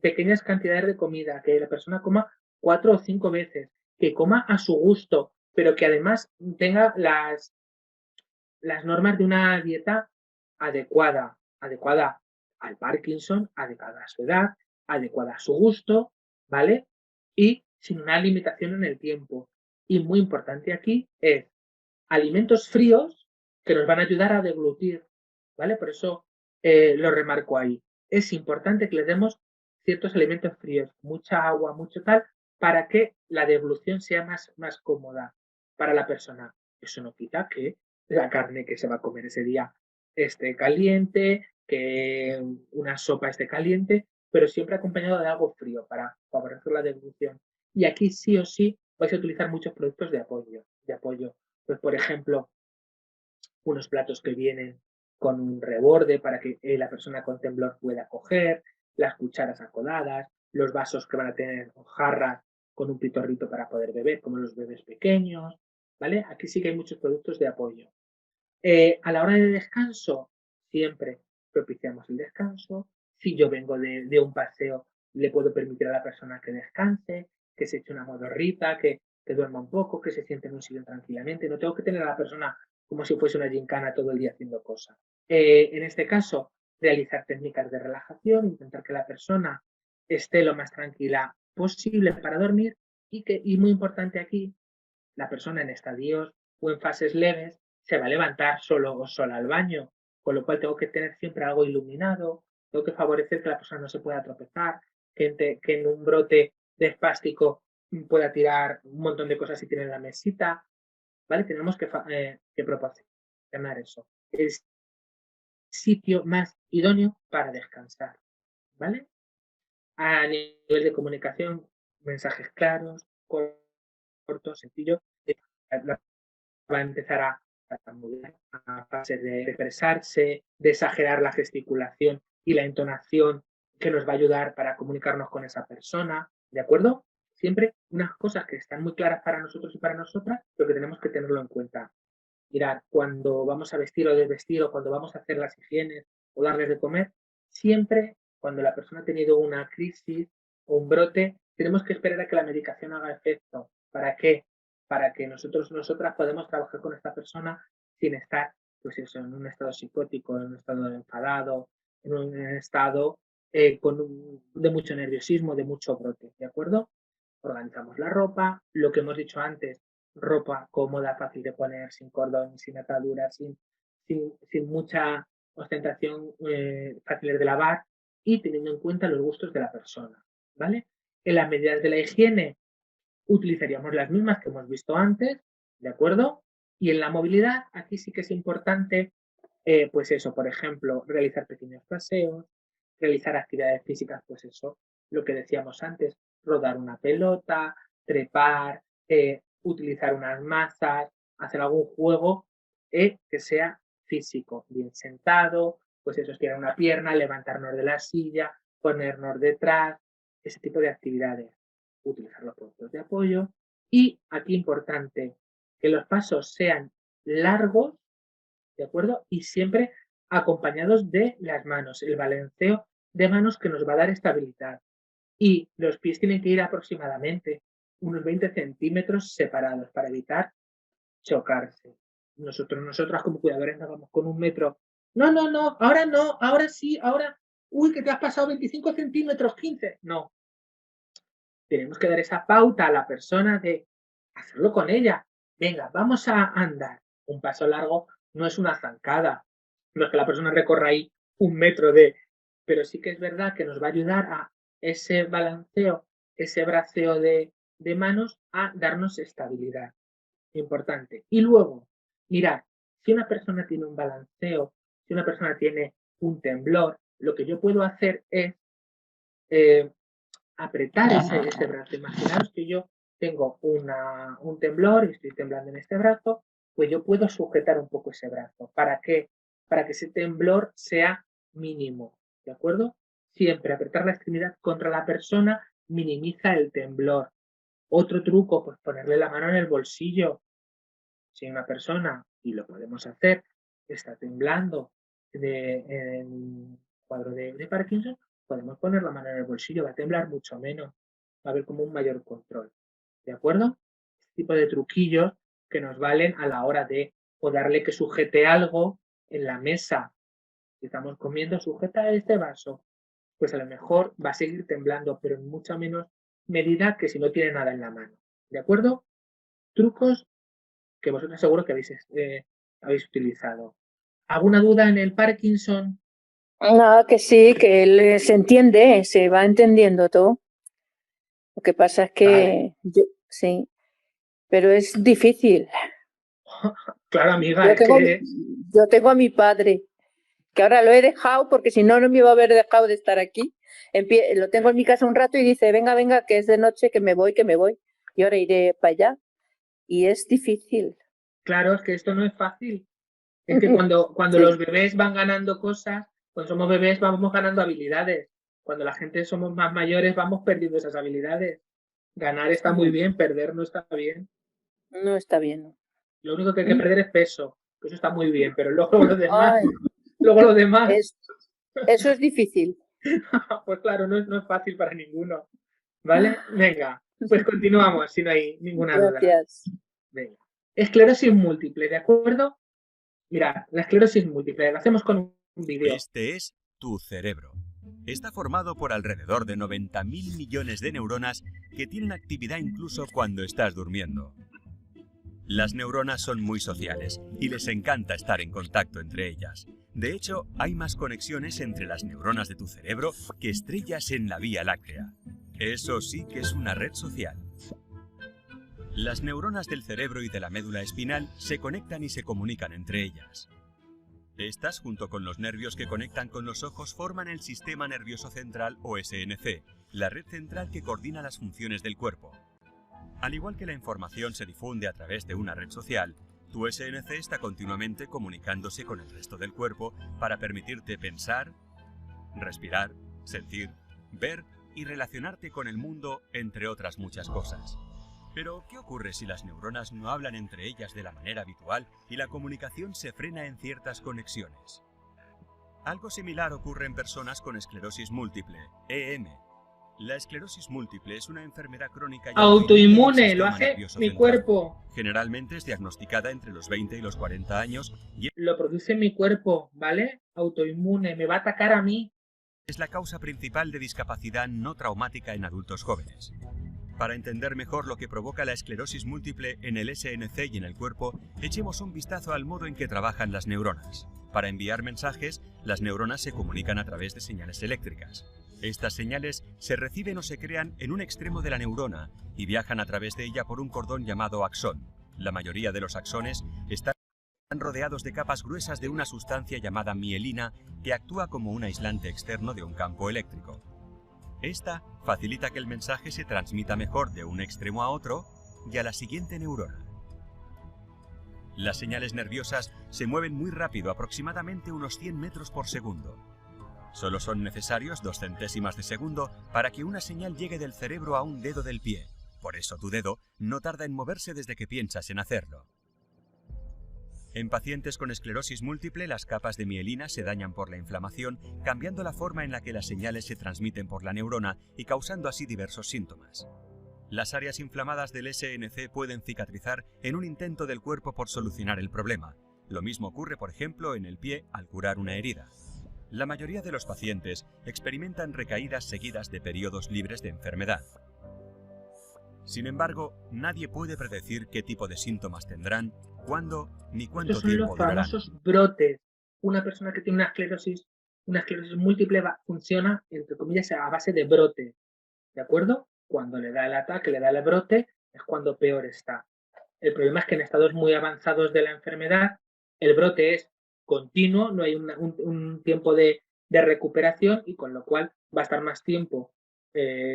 [SPEAKER 2] pequeñas cantidades de comida, que la persona coma 4 o 5 veces, que coma a su gusto, pero que además tenga las normas de una dieta adecuada al Parkinson, adecuada a su edad, adecuada a su gusto, ¿vale? Y sin una limitación en el tiempo. Y muy importante aquí es alimentos fríos que nos van a ayudar a deglutir, ¿vale? Por eso lo remarco ahí. Es importante que le demos ciertos alimentos fríos, mucha agua, mucho tal, para que la deglución sea más cómoda para la persona. Eso no quita que la carne que se va a comer ese día esté caliente, que una sopa esté caliente, pero siempre acompañado de algo frío para favorecer la deglución. Y aquí sí o sí vais a utilizar muchos productos de apoyo. Pues, por ejemplo, unos platos que vienen con un reborde para que la persona con temblor pueda coger, las cucharas acodadas, los vasos que van a tener jarras con un pitorrito para poder beber, como los bebés pequeños, ¿vale? Aquí sí que hay muchos productos de apoyo. A la hora de descanso, siempre propiciamos el descanso. Si yo vengo de un paseo, le puedo permitir a la persona que descanse, que se eche una modorrita, que duerma un poco, que se siente en un sillón tranquilamente. No tengo que tener a la persona como si fuese una gincana todo el día haciendo cosas. En este caso, realizar técnicas de relajación, intentar que la persona esté lo más tranquila posible para dormir y muy importante aquí, la persona en estadios o en fases leves se va a levantar solo o sola al baño, con lo cual tengo que tener siempre algo iluminado, tengo que favorecer que la persona no se pueda tropezar, que en un brote de espástico pueda tirar un montón de cosas si tiene en la mesita, ¿vale? Tenemos que proporcionar eso. El sitio más idóneo para descansar, ¿vale? A nivel de comunicación, mensajes claros, cortos, sencillos, va a empezar a fase de expresarse, de exagerar la gesticulación y la entonación que nos va a ayudar para comunicarnos con esa persona, ¿de acuerdo? Siempre unas cosas que están muy claras para nosotros y para nosotras, pero que tenemos que tenerlo en cuenta. Mirad, cuando vamos a vestir o desvestir o cuando vamos a hacer las higienes o darles de comer, siempre cuando la persona ha tenido una crisis o un brote, tenemos que esperar a que la medicación haga efecto. ¿Para qué? Para que nosotras podemos trabajar con esta persona sin estar, pues eso, en un estado psicótico, en un estado enfadado, en un estado de mucho nerviosismo, de mucho brote, ¿de acuerdo? Organizamos la ropa, lo que hemos dicho antes, ropa cómoda, fácil de poner, sin cordón, sin ataduras, sin mucha ostentación, fáciles de lavar y teniendo en cuenta los gustos de la persona, ¿vale? En las medidas de la higiene utilizaríamos las mismas que hemos visto antes, ¿de acuerdo? Y en la movilidad, aquí sí que es importante, pues eso, por ejemplo, realizar pequeños paseos, realizar actividades físicas, pues eso, lo que decíamos antes, rodar una pelota, trepar, utilizar unas mazas, hacer algún juego que sea físico, bien sentado, pues eso, estirar una pierna, levantarnos de la silla, ponernos detrás, ese tipo de actividades. Utilizar los productos de apoyo y aquí importante, que los pasos sean largos, ¿de acuerdo? Y siempre acompañados de las manos, el balanceo de manos que nos va a dar estabilidad. Y los pies tienen que ir aproximadamente unos 20 centímetros separados para evitar chocarse. Nosotras como cuidadores no vamos con 1 metro. No, ahora sí, ahora uy, que te has pasado 25 centímetros, 15. No. Tenemos que dar esa pauta a la persona de hacerlo con ella. Venga, vamos a andar. Un paso largo no es una zancada. No es que la persona recorra ahí 1 metro de... Pero sí que es verdad que nos va a ayudar a ese balanceo, ese braceo de manos, a darnos estabilidad. Importante. Y luego, mirad, si una persona tiene un balanceo, si una persona tiene un temblor, lo que yo puedo hacer es apretar ese brazo. Imaginaros que yo tengo un temblor y estoy temblando en este brazo, pues yo puedo sujetar un poco ese brazo. ¿Para qué? Para que ese temblor sea mínimo, ¿de acuerdo? Siempre apretar la extremidad contra la persona minimiza el temblor. Otro truco, pues ponerle la mano en el bolsillo. Si una persona, y lo podemos hacer, está temblando en un cuadro de Parkinson, podemos poner la mano en el bolsillo, va a temblar mucho menos, va a haber como un mayor control. ¿De acuerdo? Este tipo de truquillos que nos valen a la hora de o darle que sujete algo en la mesa. Si estamos comiendo, sujeta este vaso. Pues a lo mejor va a seguir temblando, pero en mucha menos medida que si no tiene nada en la mano. ¿De acuerdo? Trucos que vosotros seguro que habéis utilizado. ¿Alguna duda en el Parkinson?
[SPEAKER 7] No, que sí, que él se entiende, se va entendiendo todo. Lo que pasa es que sí, pero es difícil.
[SPEAKER 2] Claro, amiga,
[SPEAKER 7] yo tengo a mi padre, que ahora lo he dejado porque si no, no me iba a haber dejado de estar aquí. Lo tengo en mi casa un rato y dice, venga, venga, que es de noche, que me voy. Y ahora iré para allá. Y es difícil.
[SPEAKER 2] Claro, es que esto no es fácil. Es que cuando sí. Los bebés van ganando cosas, cuando somos bebés vamos ganando habilidades. Cuando la gente somos más mayores vamos perdiendo esas habilidades. Ganar está muy bien, perder no está bien.
[SPEAKER 7] No está bien.
[SPEAKER 2] Lo único que hay que perder es peso, que eso está muy bien, pero luego lo demás...
[SPEAKER 7] Eso es difícil.
[SPEAKER 2] Pues claro, no es fácil para ninguno. ¿Vale? Venga, pues continuamos si no hay ninguna duda.
[SPEAKER 7] Gracias.
[SPEAKER 2] Venga. Esclerosis múltiple, ¿de acuerdo? Mira, la esclerosis múltiple, la hacemos con un vídeo.
[SPEAKER 8] Este es tu cerebro. Está formado por alrededor de 90.000 millones de neuronas que tienen actividad incluso cuando estás durmiendo. Las neuronas son muy sociales y les encanta estar en contacto entre ellas. De hecho, hay más conexiones entre las neuronas de tu cerebro que estrellas en la Vía Láctea. Eso sí que es una red social. Las neuronas del cerebro y de la médula espinal se conectan y se comunican entre ellas. Estas, junto con los nervios que conectan con los ojos, forman el sistema nervioso central o SNC, la red central que coordina las funciones del cuerpo. Al igual que la información se difunde a través de una red social, tu SNC está continuamente comunicándose con el resto del cuerpo para permitirte pensar, respirar, sentir, ver y relacionarte con el mundo, entre otras muchas cosas. Pero, ¿qué ocurre si las neuronas no hablan entre ellas de la manera habitual y la comunicación se frena en ciertas conexiones? Algo similar ocurre en personas con esclerosis múltiple, EM. La esclerosis múltiple es una enfermedad crónica
[SPEAKER 2] autoinmune, lo hace mi cuerpo.
[SPEAKER 8] Generalmente es diagnosticada entre los 20 y los 40 años y
[SPEAKER 2] lo produce mi cuerpo, ¿vale? Autoinmune, me va a atacar a mí.
[SPEAKER 8] Es la causa principal de discapacidad no traumática en adultos jóvenes. Para entender mejor lo que provoca la esclerosis múltiple en el SNC y en el cuerpo, echemos un vistazo al modo en que trabajan las neuronas. Para enviar mensajes, las neuronas se comunican a través de señales eléctricas. Estas señales se reciben o se crean en un extremo de la neurona y viajan a través de ella por un cordón llamado axón. La mayoría de los axones están rodeados de capas gruesas de una sustancia llamada mielina que actúa como un aislante externo de un campo eléctrico. Esta facilita que el mensaje se transmita mejor de un extremo a otro y a la siguiente neurona. Las señales nerviosas se mueven muy rápido, aproximadamente unos 100 metros por segundo. Solo son necesarios 2 centésimas de segundo para que una señal llegue del cerebro a un dedo del pie. Por eso tu dedo no tarda en moverse desde que piensas en hacerlo. En pacientes con esclerosis múltiple, las capas de mielina se dañan por la inflamación, cambiando la forma en la que las señales se transmiten por la neurona y causando así diversos síntomas. Las áreas inflamadas del SNC pueden cicatrizar en un intento del cuerpo por solucionar el problema. Lo mismo ocurre, por ejemplo, en el pie al curar una herida. La mayoría de los pacientes experimentan recaídas seguidas de periodos libres de enfermedad. Sin embargo, nadie puede predecir qué tipo de síntomas tendrán, cuándo ni cuánto
[SPEAKER 2] Estos son
[SPEAKER 8] tiempo
[SPEAKER 2] los
[SPEAKER 8] durarán.
[SPEAKER 2] famosos brotes. Una persona que tiene una esclerosis múltiple funciona, entre comillas, a base de brote. ¿De acuerdo? Cuando le da el ataque, le da el brote, es cuando peor está. El problema es que en estados muy avanzados de la enfermedad, el brote es continuo, no hay un tiempo de recuperación y con lo cual va a estar más tiempo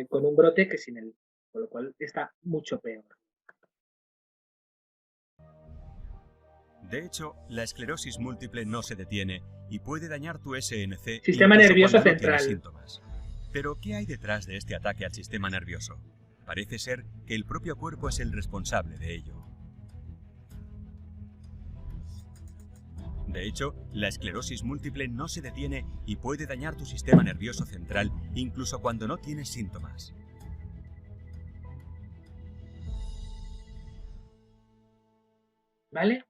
[SPEAKER 2] con un brote que sin él. Con lo cual está mucho peor.
[SPEAKER 8] De hecho, la esclerosis múltiple no se detiene y puede dañar tu SNC,
[SPEAKER 2] Sistema
[SPEAKER 8] incluso
[SPEAKER 2] nervioso
[SPEAKER 8] cuando no tienes
[SPEAKER 2] central.
[SPEAKER 8] síntomas. Pero, ¿qué hay detrás de este ataque al sistema nervioso? Parece ser que el propio cuerpo es el responsable de ello. De hecho, la esclerosis múltiple no se detiene y puede dañar tu sistema nervioso central incluso cuando no tienes síntomas.
[SPEAKER 2] ¿Vale?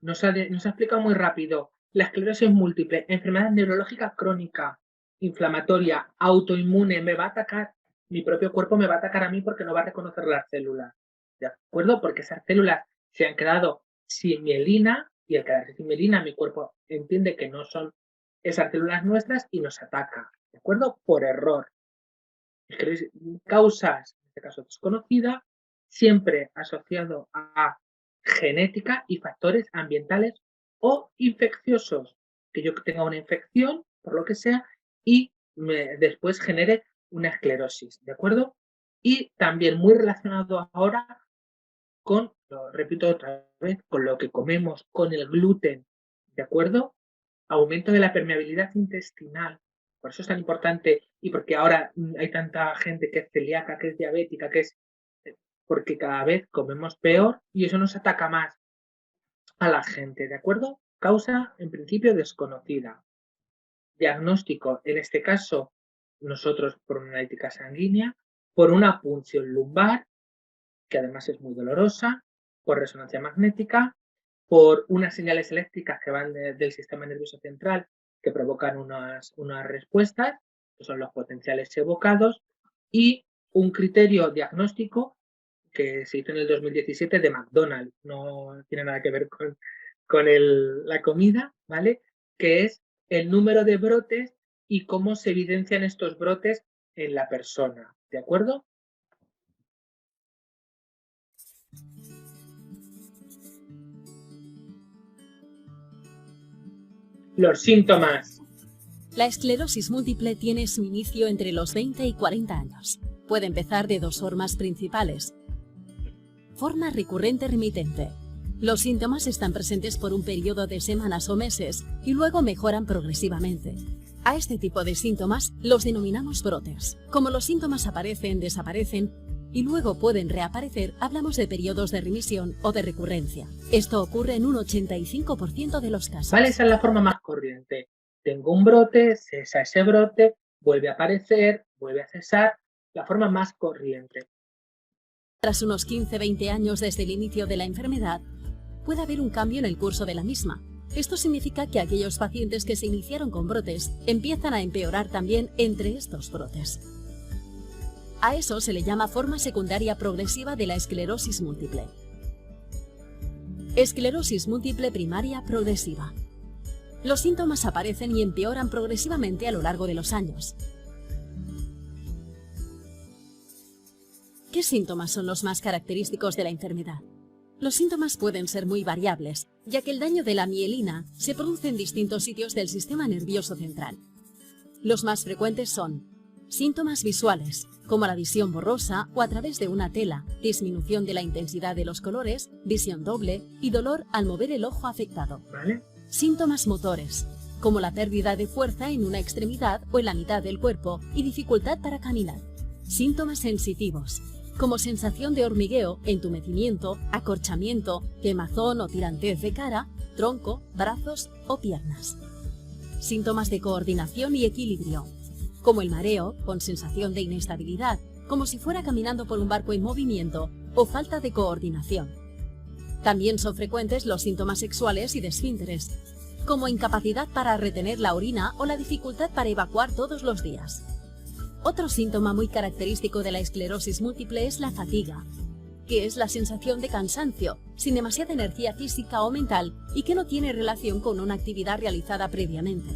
[SPEAKER 2] Nos ha explicado muy rápido. La esclerosis múltiple, enfermedad neurológica crónica, inflamatoria, autoinmune, me va a atacar, mi propio cuerpo me va a atacar a mí porque no va a reconocer las células. ¿De acuerdo? Porque esas células se han quedado sin mielina y al quedarse sin mielina mi cuerpo entiende que no son esas células nuestras y nos ataca. ¿De acuerdo? Por error. Causas, en este caso desconocida, siempre asociado a genética y factores ambientales o infecciosos, que yo tenga una infección, por lo que sea, y después genere una esclerosis, ¿de acuerdo? Y también muy relacionado ahora con, lo repito otra vez, con lo que comemos, con el gluten, ¿de acuerdo? Aumento de la permeabilidad intestinal. Por eso es tan importante y porque ahora hay tanta gente que es celíaca, que es diabética, que es porque cada vez comemos peor y eso nos ataca más a la gente, ¿de acuerdo? Causa, en principio, desconocida. Diagnóstico, en este caso, nosotros por una analítica sanguínea, por una punción lumbar, que además es muy dolorosa, por resonancia magnética, por unas señales eléctricas que van del sistema nervioso central que provocan unas respuestas, que son los potenciales evocados, y un criterio diagnóstico que se hizo en el 2017 de McDonald's, no tiene nada que ver con la comida, ¿vale? Que es el número de brotes y cómo se evidencian estos brotes en la persona, ¿de acuerdo? Los síntomas.
[SPEAKER 9] La esclerosis múltiple tiene su inicio entre los 20 y 40 años. Puede empezar de dos formas principales. Forma recurrente remitente. Los síntomas están presentes por un periodo de semanas o meses y luego mejoran progresivamente. A este tipo de síntomas los denominamos brotes. Como los síntomas aparecen, desaparecen y luego pueden reaparecer, hablamos de periodos de remisión o de recurrencia. Esto ocurre en un 85% de los casos.
[SPEAKER 2] Vale, esa es la forma más corriente. Tengo un brote, cesa ese brote, vuelve a aparecer, vuelve a cesar. La forma más corriente.
[SPEAKER 9] Tras unos 15-20 años desde el inicio de la enfermedad, puede haber un cambio en el curso de la misma. Esto significa que aquellos pacientes que se iniciaron con brotes empiezan a empeorar también entre estos brotes. A eso se le llama forma secundaria progresiva de la esclerosis múltiple. Esclerosis múltiple primaria progresiva. Los síntomas aparecen y empeoran progresivamente a lo largo de los años. ¿Qué síntomas son los más característicos de la enfermedad? Los síntomas pueden ser muy variables, ya que el daño de la mielina se produce en distintos sitios del sistema nervioso central. Los más frecuentes son síntomas visuales, como la visión borrosa o a través de una tela, disminución de la intensidad de los colores, visión doble y dolor al mover el ojo afectado.
[SPEAKER 2] ¿Vale?
[SPEAKER 9] Síntomas motores, como la pérdida de fuerza en una extremidad o en la mitad del cuerpo y dificultad para caminar. Síntomas sensitivos, como sensación de hormigueo, entumecimiento, acorchamiento, quemazón o tirantez de cara, tronco, brazos o piernas. Síntomas de coordinación y equilibrio, como el mareo, con sensación de inestabilidad, como si fuera caminando por un barco en movimiento, o falta de coordinación. También son frecuentes los síntomas sexuales y de esfínteres, como incapacidad para retener la orina o la dificultad para evacuar todos los días. Otro síntoma muy característico de la esclerosis múltiple es la fatiga, que es la sensación de cansancio, sin demasiada energía física o mental y que no tiene relación con una actividad realizada previamente.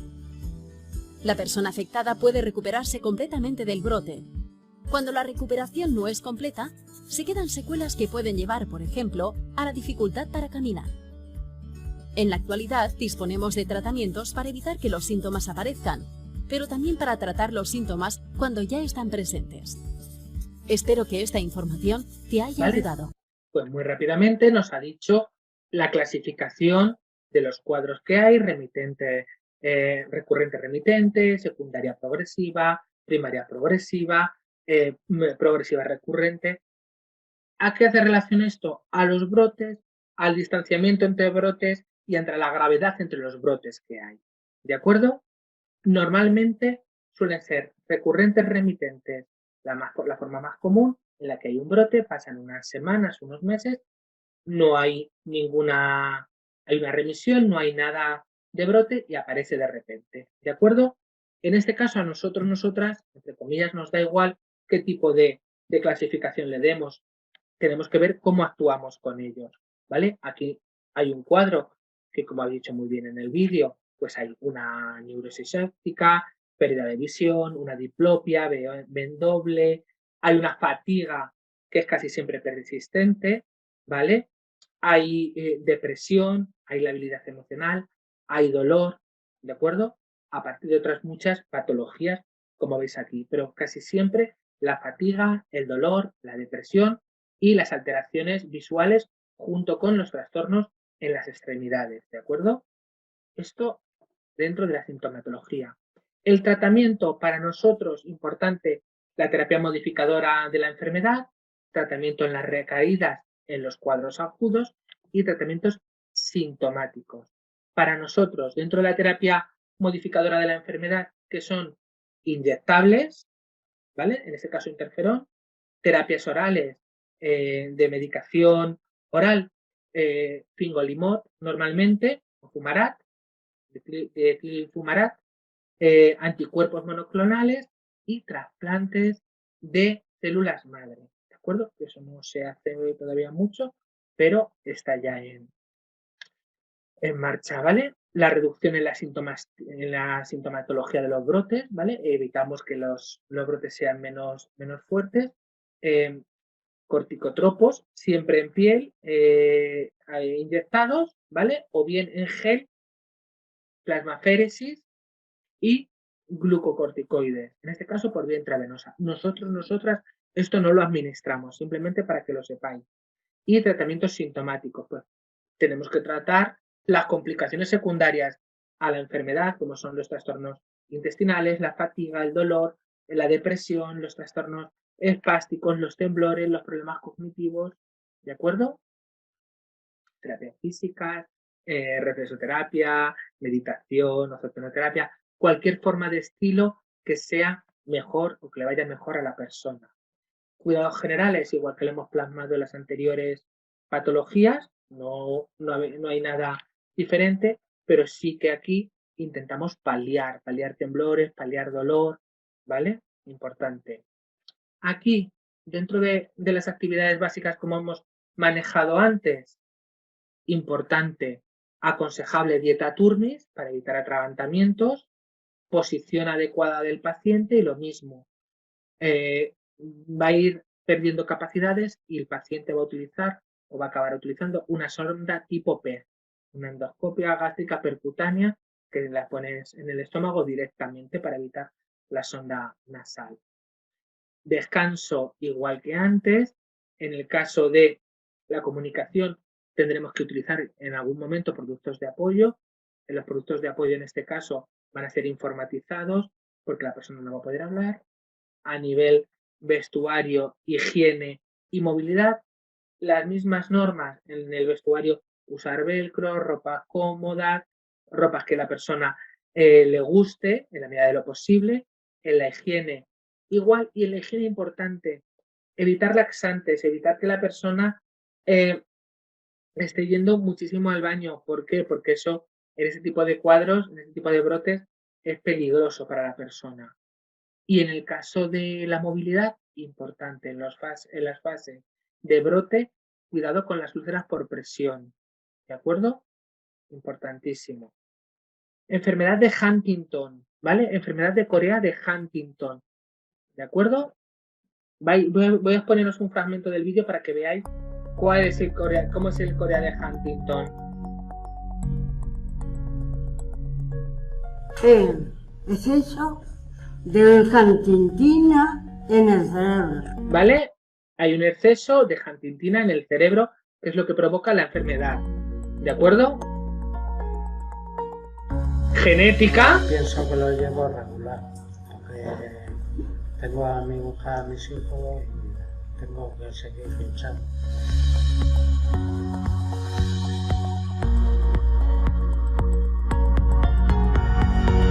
[SPEAKER 9] La persona afectada puede recuperarse completamente del brote. Cuando la recuperación no es completa, se quedan secuelas que pueden llevar, por ejemplo, a la dificultad para caminar. En la actualidad disponemos de tratamientos para evitar que los síntomas aparezcan, pero también para tratar los síntomas cuando ya están presentes. Espero que esta información te haya ayudado.
[SPEAKER 2] Pues muy rápidamente nos ha dicho la clasificación de los cuadros que hay: remitente, recurrente remitente, secundaria progresiva, primaria progresiva, progresiva recurrente. ¿A qué hace relación esto? A los brotes, al distanciamiento entre brotes y entre la gravedad entre los brotes que hay. ¿De acuerdo? Normalmente suelen ser recurrentes remitentes la forma más común, en la que hay un brote, pasan unas semanas, unos meses, no hay hay una remisión, no hay nada de brote y aparece de repente. ¿De acuerdo? En este caso a nosotros, nosotras, entre comillas, nos da igual qué tipo de clasificación le demos. Tenemos que ver cómo actuamos con ellos, ¿vale? Aquí hay un cuadro que, como habéis dicho muy bien en el vídeo, pues hay una neurosis óptica, pérdida de visión, una diplopia, ven doble, hay una fatiga que es casi siempre persistente, ¿vale? Hay depresión, hay labilidad emocional, hay dolor, ¿de acuerdo? A partir de otras muchas patologías, como veis aquí, pero casi siempre la fatiga, el dolor, la depresión y las alteraciones visuales junto con los trastornos en las extremidades, ¿de acuerdo? Esto dentro de la sintomatología. El tratamiento para nosotros, importante, la terapia modificadora de la enfermedad, tratamiento en las recaídas en los cuadros agudos y tratamientos sintomáticos. Para nosotros, dentro de la terapia modificadora de la enfermedad, que son inyectables, ¿vale? En este caso interferón, terapias orales de medicación oral, fingolimod normalmente, o fumarat, de fumarat, anticuerpos monoclonales y trasplantes de células madre, ¿de acuerdo? Eso no se hace todavía mucho, pero está ya en marcha, ¿vale? La reducción en la sintomatología de los brotes, ¿vale? Evitamos que los brotes sean menos fuertes. Corticotropos, siempre en piel, inyectados, ¿vale? O bien en gel, plasmaféresis y glucocorticoides, en este caso por vía intravenosa. Nosotras, esto no lo administramos, simplemente para que lo sepáis. Y tratamientos sintomáticos, pues tenemos que tratar las complicaciones secundarias a la enfermedad, como son los trastornos intestinales, la fatiga, el dolor, la depresión, los trastornos espásticos, los temblores, los problemas cognitivos, ¿de acuerdo? Terapias físicas, reflexoterapia, meditación, ozonoterapia, cualquier forma de estilo que sea mejor o que le vaya mejor a la persona. Cuidados generales, igual que lo hemos plasmado en las anteriores patologías, no hay nada diferente, pero sí que aquí intentamos paliar temblores, paliar dolor, ¿vale? Importante. Aquí, dentro de las actividades básicas como hemos manejado antes, importante, aconsejable dieta Turmis para evitar atragantamientos, posición adecuada del paciente y lo mismo. Va a ir perdiendo capacidades y el paciente va a utilizar o va a acabar utilizando una sonda tipo PEG, una endoscopia gástrica percutánea que la pones en el estómago directamente para evitar la sonda nasal. Descanso igual que antes. En el caso de la comunicación tendremos que utilizar en algún momento productos de apoyo. Los productos de apoyo en este caso van a ser informatizados porque la persona no va a poder hablar. A nivel vestuario, higiene y movilidad, las mismas normas en el vestuario: usar velcro, ropa cómoda, ropas que la persona le guste en la medida de lo posible. En la higiene igual, y en la higiene importante, evitar laxantes, evitar que la persona esté yendo muchísimo al baño. ¿Por qué? Porque eso en ese tipo de cuadros, en ese tipo de brotes, es peligroso para la persona. Y en el caso de la movilidad, importante, en las fases de brote, cuidado con las úlceras por presión, ¿de acuerdo? Importantísimo. Enfermedad de Huntington, ¿vale? Enfermedad de Corea de Huntington, ¿de acuerdo? Voy a poneros un fragmento del vídeo para que veáis cómo es el Corea de Huntington.
[SPEAKER 10] El exceso de huntingtina en el cerebro.
[SPEAKER 2] ¿Vale? Hay un exceso de huntingtina en el cerebro, que es lo que provoca la enfermedad. ¿De acuerdo? Genética.
[SPEAKER 11] Pienso que lo llevo regular, porque tengo a mi mujer, a mis hijos y tengo que seguir luchando.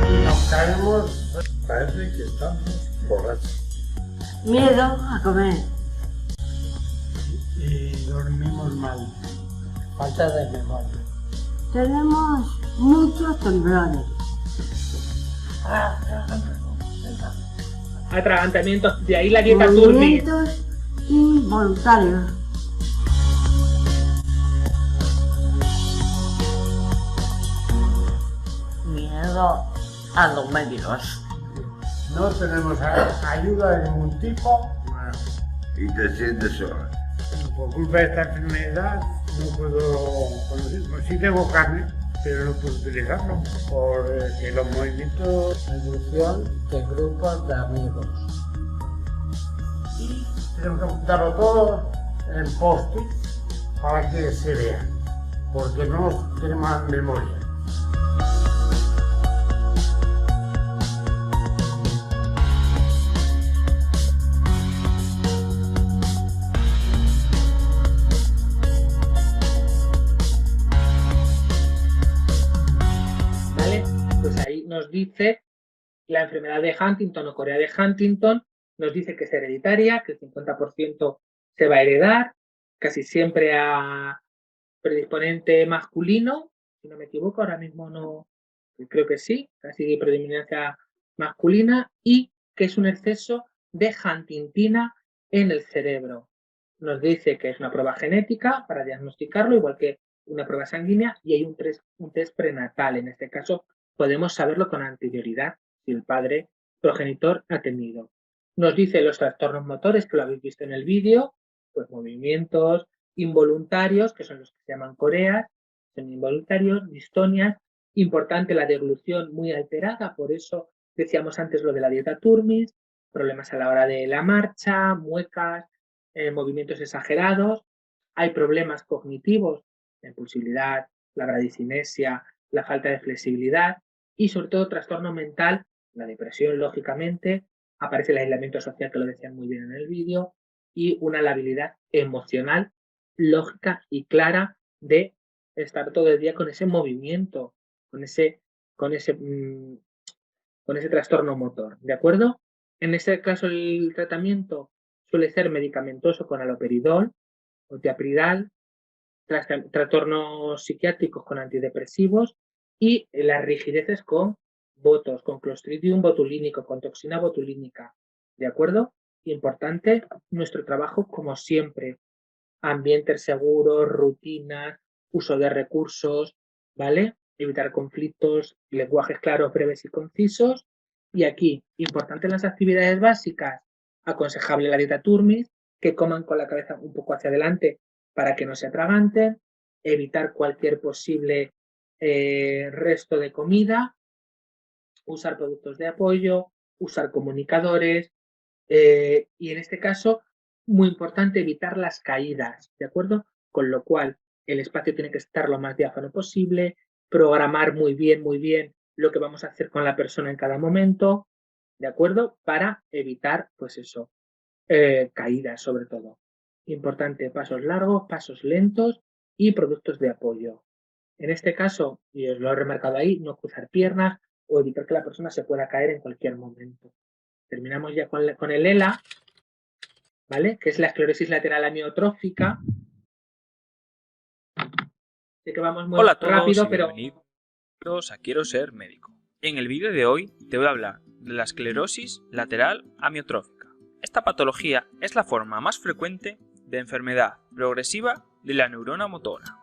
[SPEAKER 11] Y nos caemos, parece que estamos borrachos.
[SPEAKER 10] Miedo a comer.
[SPEAKER 11] Y dormimos mal, falta de memoria.
[SPEAKER 10] Tenemos muchos temblores.
[SPEAKER 2] Atragantamientos, de ahí la dieta Turmi.
[SPEAKER 10] Movimientos involuntarios.
[SPEAKER 12] Miedo a los médicos.
[SPEAKER 11] No tenemos ayuda de ningún tipo.
[SPEAKER 13] Y te sientes solo.
[SPEAKER 11] Por culpa de esta enfermedad no puedo conducir. Sí tengo carne, pero no puedo utilizarlo. Porque los movimientos de evolución de grupos de amigos. Y tenemos que juntarlo todo en post-it para que se vea. Porque no tenemos memoria.
[SPEAKER 2] Nos dice la enfermedad de Huntington o Corea de Huntington, nos dice que es hereditaria, que el 50% se va a heredar, casi siempre a predisponente masculino, si no me equivoco, ahora mismo no, creo que sí, casi predominancia masculina, y que es un exceso de huntingtina en el cerebro. Nos dice que es una prueba genética para diagnosticarlo, igual que una prueba sanguínea, y hay un test prenatal, en este caso podemos saberlo con anterioridad si el padre progenitor ha tenido. Nos dice los trastornos motores, que lo habéis visto en el vídeo, pues movimientos involuntarios, que son los que se llaman coreas, son involuntarios, distonias, importante la deglución muy alterada, por eso decíamos antes lo de la dieta Turmis, problemas a la hora de la marcha, muecas, movimientos exagerados, hay problemas cognitivos, la impulsividad, la bradicinesia, la falta de flexibilidad, y sobre todo trastorno mental, la depresión lógicamente, aparece el aislamiento social que lo decían muy bien en el vídeo y una labilidad emocional lógica y clara de estar todo el día con ese movimiento, con ese trastorno motor, ¿de acuerdo? En este caso el tratamiento suele ser medicamentoso con haloperidol o tiapridal, trastornos psiquiátricos con antidepresivos y las rigideces con botos, con clostridium botulínico, con toxina botulínica, ¿de acuerdo? Importante nuestro trabajo como siempre, ambientes seguros, rutinas, uso de recursos, ¿vale? Evitar conflictos, lenguajes claros, breves y concisos. Y aquí, importante en las actividades básicas, aconsejable la dieta Turmis, que coman con la cabeza un poco hacia adelante para que no se atraganten, evitar cualquier posible resto de comida, usar productos de apoyo, usar comunicadores y en este caso, muy importante evitar las caídas, ¿de acuerdo? Con lo cual, el espacio tiene que estar lo más diáfano posible, programar muy bien lo que vamos a hacer con la persona en cada momento, ¿de acuerdo? Para evitar, pues eso, caídas sobre todo. Importante, pasos largos, pasos lentos y productos de apoyo. En este caso, y os lo he remarcado ahí, no cruzar piernas o evitar que la persona se pueda caer en cualquier momento. Terminamos ya con el ELA, ¿vale? Que es la esclerosis lateral amiotrófica. Sé que vamos muy rápido, pero
[SPEAKER 14] a Quiero ser médico. En el vídeo de hoy te voy a hablar de la esclerosis lateral amiotrófica. Esta patología es la forma más frecuente de enfermedad progresiva de la neurona motora.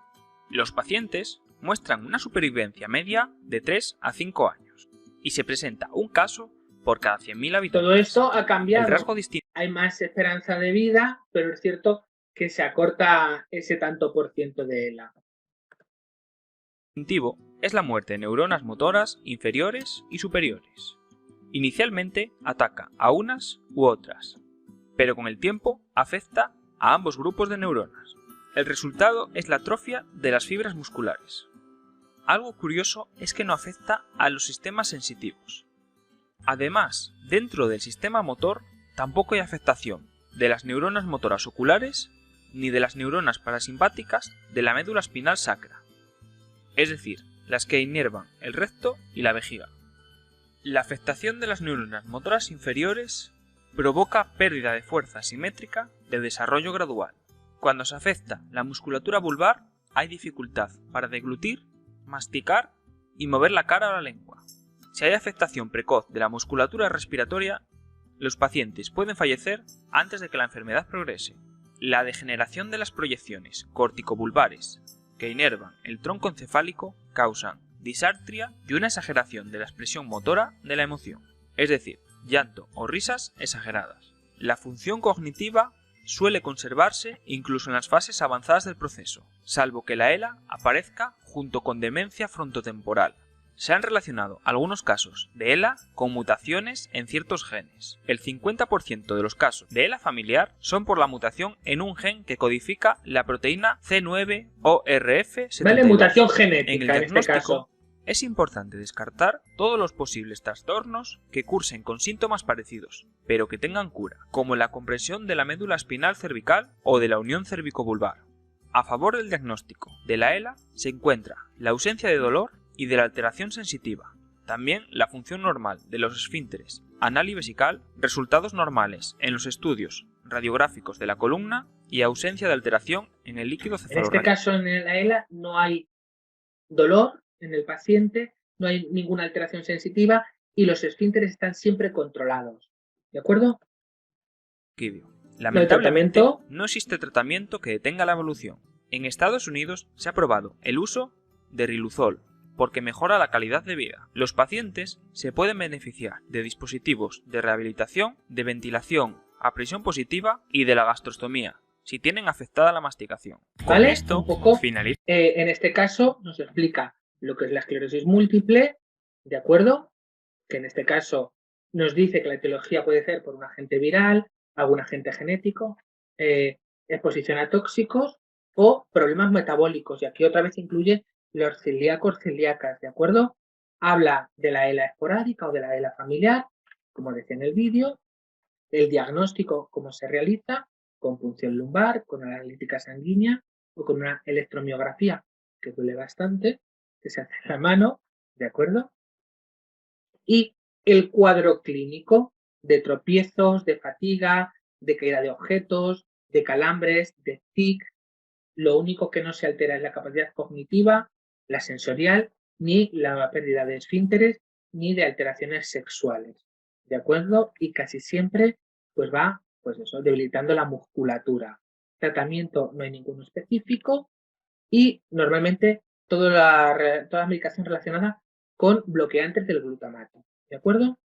[SPEAKER 14] Los pacientes muestran una supervivencia media de 3 a 5 años y se presenta un caso por cada 100.000 habitantes.
[SPEAKER 2] Todo esto ha cambiado.
[SPEAKER 14] El rasgo distintivo.
[SPEAKER 2] Hay más esperanza de vida, pero es cierto que se acorta ese tanto por ciento de ELA.
[SPEAKER 14] Distintivo es la muerte de neuronas motoras inferiores y superiores. Inicialmente ataca a unas u otras, pero con el tiempo afecta a ambos grupos de neuronas. El resultado es la atrofia de las fibras musculares. Algo curioso es que no afecta a los sistemas sensitivos. Además, dentro del sistema motor tampoco hay afectación de las neuronas motoras oculares ni de las neuronas parasimpáticas de la médula espinal sacra, es decir, las que inervan el recto y la vejiga. La afectación de las neuronas motoras inferiores provoca pérdida de fuerza simétrica de desarrollo gradual. Cuando se afecta la musculatura vulvar, hay dificultad para deglutir, masticar y mover la cara o la lengua. Si hay afectación precoz de la musculatura respiratoria, los pacientes pueden fallecer antes de que la enfermedad progrese. La degeneración de las proyecciones corticovulvares que inervan el tronco encefálico causan disartria y una exageración de la expresión motora de la emoción, es decir, llanto o risas exageradas. La función cognitiva suele conservarse incluso en las fases avanzadas del proceso, salvo que la ELA aparezca junto con demencia frontotemporal. Se han relacionado algunos casos de ELA con mutaciones en ciertos genes. El 50% de los casos de ELA familiar son por la mutación en un gen que codifica la proteína C9orf72.
[SPEAKER 2] Vale, mutación genética
[SPEAKER 14] en el
[SPEAKER 2] en este
[SPEAKER 14] diagnóstico,
[SPEAKER 2] caso.
[SPEAKER 14] es importante descartar todos los posibles trastornos que cursen con síntomas parecidos, pero que tengan cura, como la compresión de la médula espinal cervical o de la unión cérvico-vulvar. A favor del diagnóstico de la ELA se encuentra la ausencia de dolor y de la alteración sensitiva. También la función normal de los esfínteres anal y vesical, resultados normales en los estudios radiográficos de la columna y ausencia de alteración en el líquido
[SPEAKER 2] En
[SPEAKER 14] cefalorraquídeo.
[SPEAKER 2] este caso, en la ELA, no hay dolor en el paciente, no hay ninguna alteración sensitiva y los esfínteres están siempre controlados. ¿De acuerdo?
[SPEAKER 14] Lamentablemente,
[SPEAKER 2] tratamiento.
[SPEAKER 14] no existe tratamiento que detenga la evolución. En Estados Unidos se ha probado el uso de riluzol, porque mejora la calidad de vida. Los pacientes se pueden beneficiar de dispositivos de rehabilitación, de ventilación a presión positiva y de la gastrostomía, si tienen afectada la masticación.
[SPEAKER 2] ¿Vale?
[SPEAKER 14] Con esto
[SPEAKER 2] Un poco,
[SPEAKER 14] finalizo.
[SPEAKER 2] en este caso nos explica lo que es la esclerosis múltiple, ¿de acuerdo? Que en este caso nos dice que la etiología puede ser por un agente viral, algún agente genético, exposición a tóxicos o problemas metabólicos. Y aquí otra vez incluye los celíacos, celíacas, ¿de acuerdo? Habla de la ELA esporádica o de la ELA familiar, como decía en el vídeo, el diagnóstico, cómo se realiza, con punción lumbar, con analítica sanguínea o con una electromiografía, que duele bastante, que se hace en la mano, ¿de acuerdo? Y el cuadro clínico de tropiezos, de fatiga, de caída de objetos, de calambres, de tic. Lo único que no se altera es la capacidad cognitiva, la sensorial, ni la pérdida de esfínteres, ni de alteraciones sexuales, ¿de acuerdo? Y casi siempre pues va, pues eso, debilitando la musculatura. Tratamiento no hay ninguno específico y normalmente toda la medicación relacionada con bloqueantes del glutamato, ¿de acuerdo?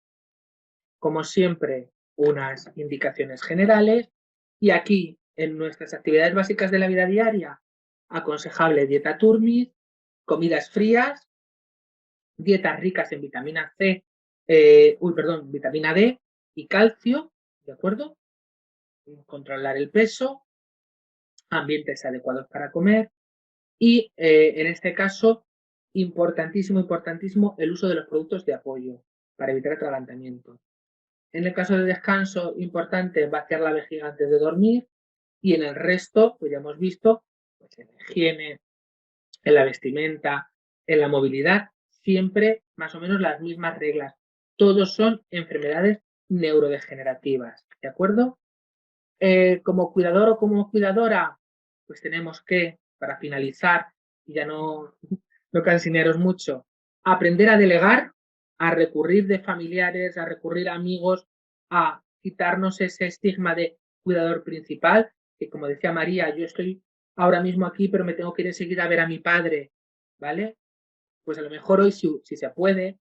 [SPEAKER 2] Como siempre, unas indicaciones generales y aquí en nuestras actividades básicas de la vida diaria, aconsejable dieta Turmis, comidas frías, dietas ricas en vitamina C, vitamina D y calcio, ¿de acuerdo? Controlar el peso, ambientes adecuados para comer y en este caso, importantísimo, el uso de los productos de apoyo para evitar atragantamiento. En el caso de descanso, importante vaciar la vejiga antes de dormir y en el resto, pues ya hemos visto, pues en la higiene, en la vestimenta, en la movilidad, siempre más o menos las mismas reglas. Todos son enfermedades neurodegenerativas, ¿de acuerdo? Como cuidador o como cuidadora, pues tenemos que, para finalizar, y ya no cansineros mucho, aprender a delegar, a recurrir de familiares, a recurrir a amigos, a quitarnos ese estigma de cuidador principal, que como decía María, yo estoy ahora mismo aquí, pero me tengo que ir enseguida a ver a mi padre, ¿vale? Pues a lo mejor hoy, si se puede,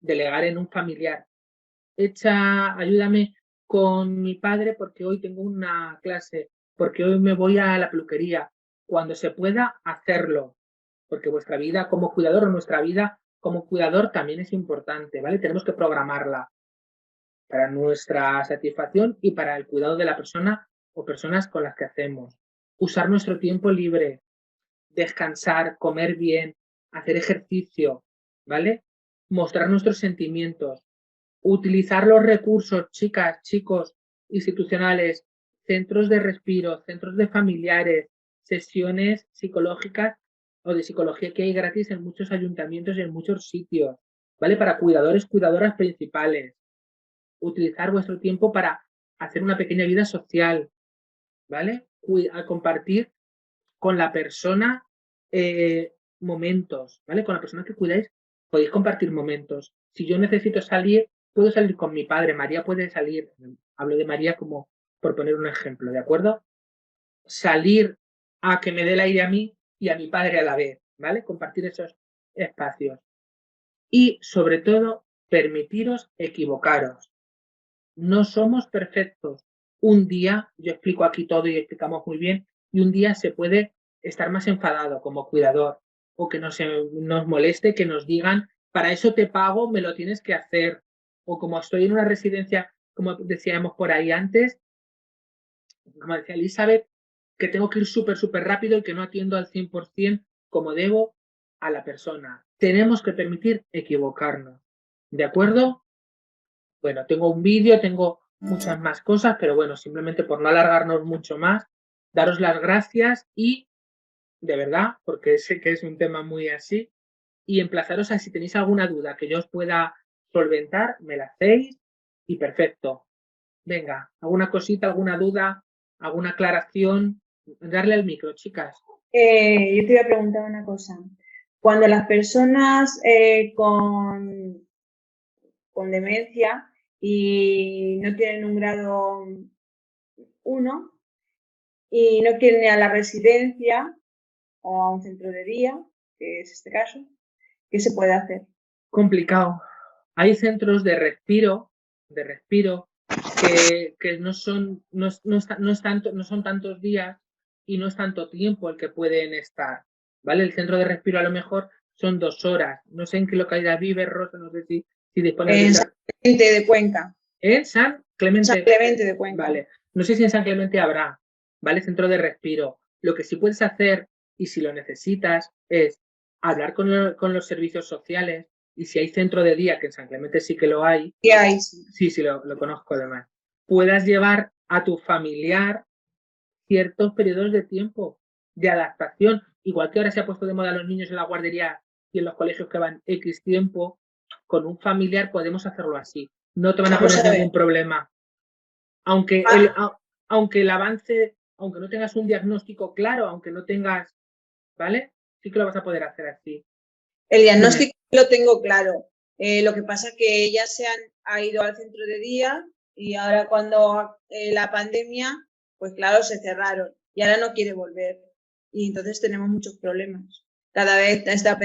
[SPEAKER 2] delegar en un familiar. Ayúdame con mi padre porque hoy tengo una clase, porque hoy me voy a la peluquería. Cuando se pueda, hacerlo, porque vuestra vida como cuidador o nuestra vida como cuidador también es importante, ¿vale? Tenemos que programarla para nuestra satisfacción y para el cuidado de la persona o personas con las que hacemos. Usar nuestro tiempo libre, descansar, comer bien, hacer ejercicio, ¿vale? Mostrar nuestros sentimientos, utilizar los recursos, chicas, chicos, institucionales, centros de respiro, centros de familiares, sesiones psicológicas o de psicología que hay gratis en muchos ayuntamientos y en muchos sitios, ¿vale? Para cuidadores, cuidadoras principales. Utilizar vuestro tiempo para hacer una pequeña vida social, ¿vale? A compartir con la persona momentos, ¿vale? Con la persona que cuidáis podéis compartir momentos. Si yo necesito salir, puedo salir con mi padre, María puede salir, hablo de María como por poner un ejemplo, ¿de acuerdo? Salir a que me dé el aire a mí y a mi padre a la vez, ¿vale? Compartir esos espacios. Y sobre todo, permitiros equivocaros. No somos perfectos. Un día, yo explico aquí todo y explicamos muy bien, y un día se puede estar más enfadado como cuidador o que nos moleste, que nos digan, para eso te pago, me lo tienes que hacer. O como estoy en una residencia, como decíamos por ahí antes, como decía Elizabeth, que tengo que ir súper rápido y que no atiendo al 100% como debo a la persona. Tenemos que permitir equivocarnos. ¿De acuerdo? Bueno, tengo un vídeo, tengo muchas más cosas, pero bueno, simplemente por no alargarnos mucho más, daros las gracias y, de verdad, porque sé que es un tema muy así, y emplazaros a si tenéis alguna duda que yo os pueda solventar, me la hacéis y perfecto. Venga, alguna cosita, alguna duda, alguna aclaración, darle al micro, chicas.
[SPEAKER 5] Yo te iba a preguntar una cosa. Cuando las personas con demencia y no tienen un grado 1 y no quieren ir a la residencia o a un centro de día, que es este caso, ¿qué se puede hacer?
[SPEAKER 2] Complicado. Hay centros de respiro que no son tantos días y no es tanto tiempo el que pueden estar, ¿vale? El centro de respiro a lo mejor son 2 horas. No sé en qué localidad vive, Rosa, no sé si dispone
[SPEAKER 5] en San Clemente de Cuenca.
[SPEAKER 2] ¿En San Clemente?
[SPEAKER 5] San Clemente de Cuenca.
[SPEAKER 2] Vale. No sé si en San Clemente habrá, ¿vale? Centro de respiro. Lo que sí puedes hacer, y si lo necesitas, es hablar con los servicios sociales, y si hay centro de día, que en San Clemente sí que lo hay.
[SPEAKER 5] ¿Qué hay?
[SPEAKER 2] Sí, lo conozco además. Puedas llevar a tu familiar ciertos periodos de tiempo de adaptación. Igual que ahora se ha puesto de moda los niños en la guardería y en los colegios que van X tiempo, con un familiar podemos hacerlo así. No te van a poner ningún problema. Aunque el avance, aunque no tengas un diagnóstico claro, aunque no tengas, ¿vale? Sí que lo vas a poder hacer así.
[SPEAKER 5] El diagnóstico lo tengo claro. Lo que pasa es que ella ha ido al centro de día y ahora cuando la pandemia, pues claro, se cerraron y ahora no quiere volver. Y entonces tenemos muchos problemas. Cada vez está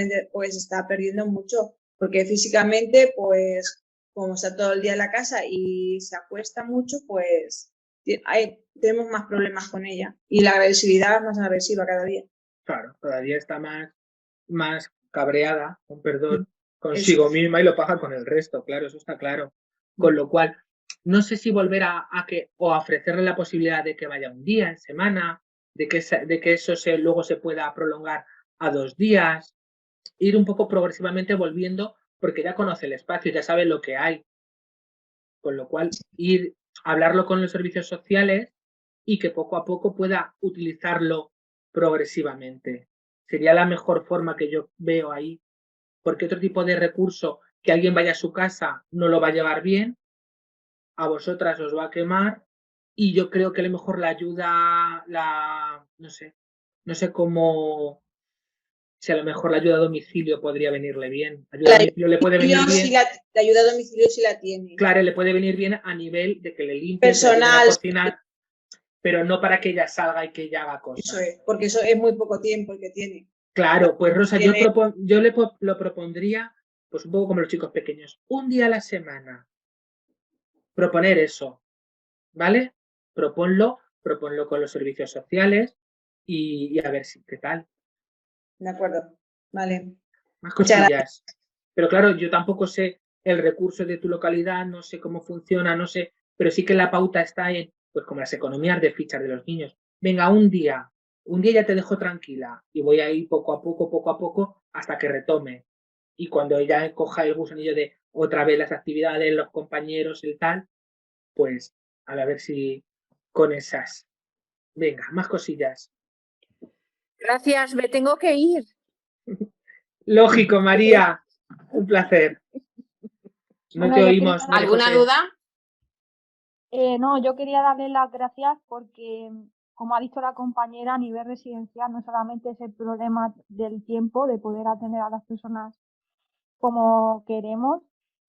[SPEAKER 5] perdiendo mucho, porque físicamente, pues como está todo el día en la casa y se acuesta mucho, pues tenemos más problemas con ella. Y la agresividad es más agresiva cada día.
[SPEAKER 2] Claro, todavía está más cabreada, con perdón, consigo misma y lo paga con el resto, claro, eso está claro. Con lo cual, no sé si volver a ofrecerle la posibilidad de que vaya un día en semana, de que eso luego se pueda prolongar a 2 días, ir un poco progresivamente volviendo, porque ya conoce el espacio, ya sabe lo que hay. Con lo cual, hablarlo con los servicios sociales y que poco a poco pueda utilizarlo progresivamente. Sería la mejor forma que yo veo ahí, porque otro tipo de recurso, que alguien vaya a su casa, no lo va a llevar bien, a vosotras os va a quemar, y yo creo que a lo mejor la ayuda, no sé cómo si a lo mejor la ayuda a domicilio podría venirle bien. Ayuda a domicilio le puede venir bien.
[SPEAKER 5] La ayuda a domicilio sí la tiene.
[SPEAKER 2] Claro, le puede venir bien a nivel de que le limpie,
[SPEAKER 5] personal,
[SPEAKER 2] a cocinar, pero no para que ella salga y que ella haga cosas.
[SPEAKER 5] Eso es, porque eso es muy poco tiempo el que tiene.
[SPEAKER 2] Claro, pues Rosa, yo lo propondría, pues un poco como los chicos pequeños, un día a la semana. Proponer eso, ¿vale? Proponlo con los servicios sociales y a ver si qué tal.
[SPEAKER 5] De acuerdo, vale.
[SPEAKER 2] Más cosillas. Pero claro, yo tampoco sé el recurso de tu localidad, no sé cómo funciona, no sé, pero sí que la pauta está en, pues como las economías de fichas de los niños. Venga, un día ya te dejo tranquila y voy a ir poco a poco, hasta que retome. Y cuando ella coja el gusanillo de otra vez las actividades, los compañeros, el tal, pues a ver si con esas. Venga, más cosillas.
[SPEAKER 7] Gracias, me tengo que ir.
[SPEAKER 2] Lógico, María. Un placer. No
[SPEAKER 15] Bueno,
[SPEAKER 2] te oímos.
[SPEAKER 1] ¿Alguna duda?
[SPEAKER 15] No, yo quería darle las gracias porque, como ha dicho la compañera, a nivel residencial no solamente es el problema del tiempo, de poder atender a las personas como queremos,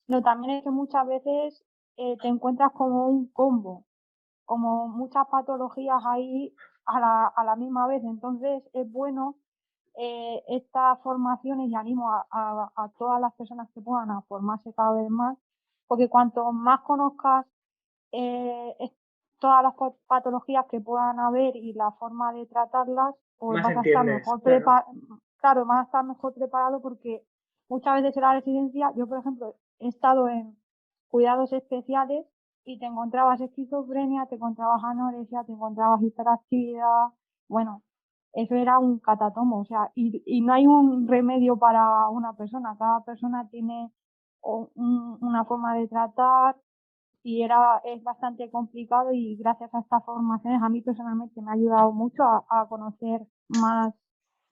[SPEAKER 15] sino también es que muchas veces te encuentras como un combo, como muchas patologías ahí a la misma vez. Entonces es bueno estas formaciones, y animo a todas las personas que puedan a formarse cada vez más, porque cuanto más conozcas todas las patologías que puedan haber y la forma de tratarlas, pues vas a estar mejor preparado. Vas a estar mejor preparado, porque muchas veces en la residencia, yo por ejemplo he estado en cuidados especiales y te encontrabas esquizofrenia, te encontrabas anorexia, te encontrabas hiperactividad, bueno, eso era un catatomo, o sea, y no hay un remedio para una persona, cada persona tiene una forma de tratar, y es bastante complicado, y gracias a estas formaciones a mí personalmente me ha ayudado mucho a conocer más,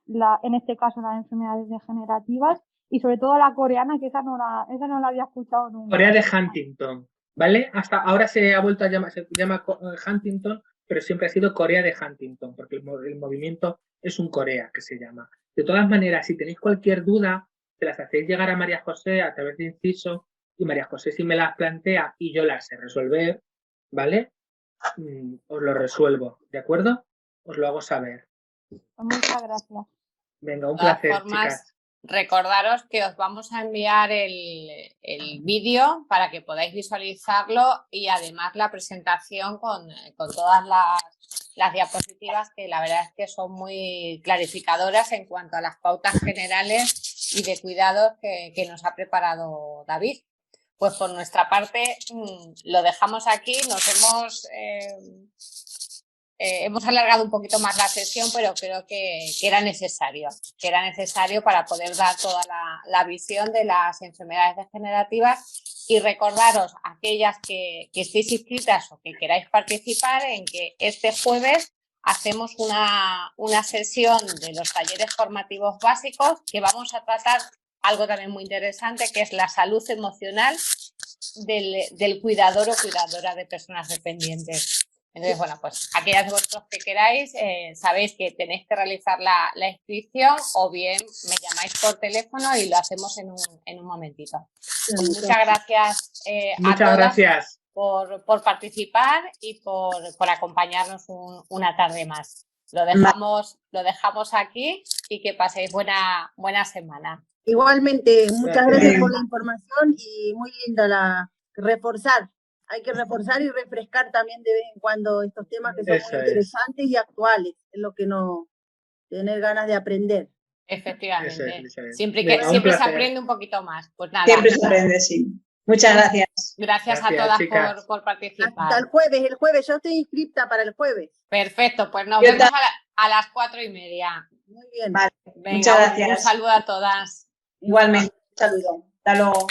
[SPEAKER 15] en este caso, las enfermedades degenerativas, y sobre todo la coreana, que esa no la había escuchado nunca.
[SPEAKER 2] Corea de Huntington, ¿vale? Hasta ahora se ha vuelto a llamar, se llama Huntington, pero siempre ha sido Corea de Huntington, porque el movimiento es un Corea que se llama. De todas maneras, si tenéis cualquier duda, se las hacéis llegar a María José a través de Inciso, y María José, si me las plantea y yo las sé resolver, ¿vale? Os lo resuelvo, ¿de acuerdo? Os lo hago saber.
[SPEAKER 15] Muchas gracias.
[SPEAKER 2] Venga, un placer, chicas.
[SPEAKER 1] Recordaros que os vamos a enviar el vídeo para que podáis visualizarlo, y además la presentación con todas las diapositivas, que la verdad es que son muy clarificadoras en cuanto a las pautas generales y de cuidados que nos ha preparado David. Pues por nuestra parte lo dejamos aquí. Hemos alargado un poquito más la sesión, pero creo que era necesario para poder dar toda la visión de las enfermedades degenerativas, y recordaros, aquellas que estéis inscritas o que queráis participar, en que este jueves hacemos una sesión de los talleres formativos básicos, que vamos a tratar algo también muy interesante, que es la salud emocional del cuidador o cuidadora de personas dependientes. Entonces, bueno, pues aquellas de vosotros que queráis, sabéis que tenéis que realizar la inscripción, o bien me llamáis por teléfono y lo hacemos en un momentito. Pues muchas gracias a todas por participar y por acompañarnos una tarde más. Lo dejamos aquí, y que paséis buena semana.
[SPEAKER 4] Igualmente, muchas gracias por la información, y muy lindo reforzar. Hay que reforzar y refrescar también de vez en cuando estos temas que son muy interesantes y actuales, es lo que no tener ganas de aprender.
[SPEAKER 1] Efectivamente. Siempre se aprende un poquito más. Pues nada.
[SPEAKER 5] Siempre se aprende, sí. Muchas gracias.
[SPEAKER 1] Gracias a todas por participar.
[SPEAKER 4] Hasta el jueves, yo estoy inscripta para el jueves.
[SPEAKER 1] Perfecto, pues nos vemos a las 4:30.
[SPEAKER 4] Muy bien.
[SPEAKER 5] Vale.
[SPEAKER 1] Venga,
[SPEAKER 5] muchas gracias.
[SPEAKER 1] Un saludo a todas.
[SPEAKER 5] Igualmente, un saludo. Hasta luego.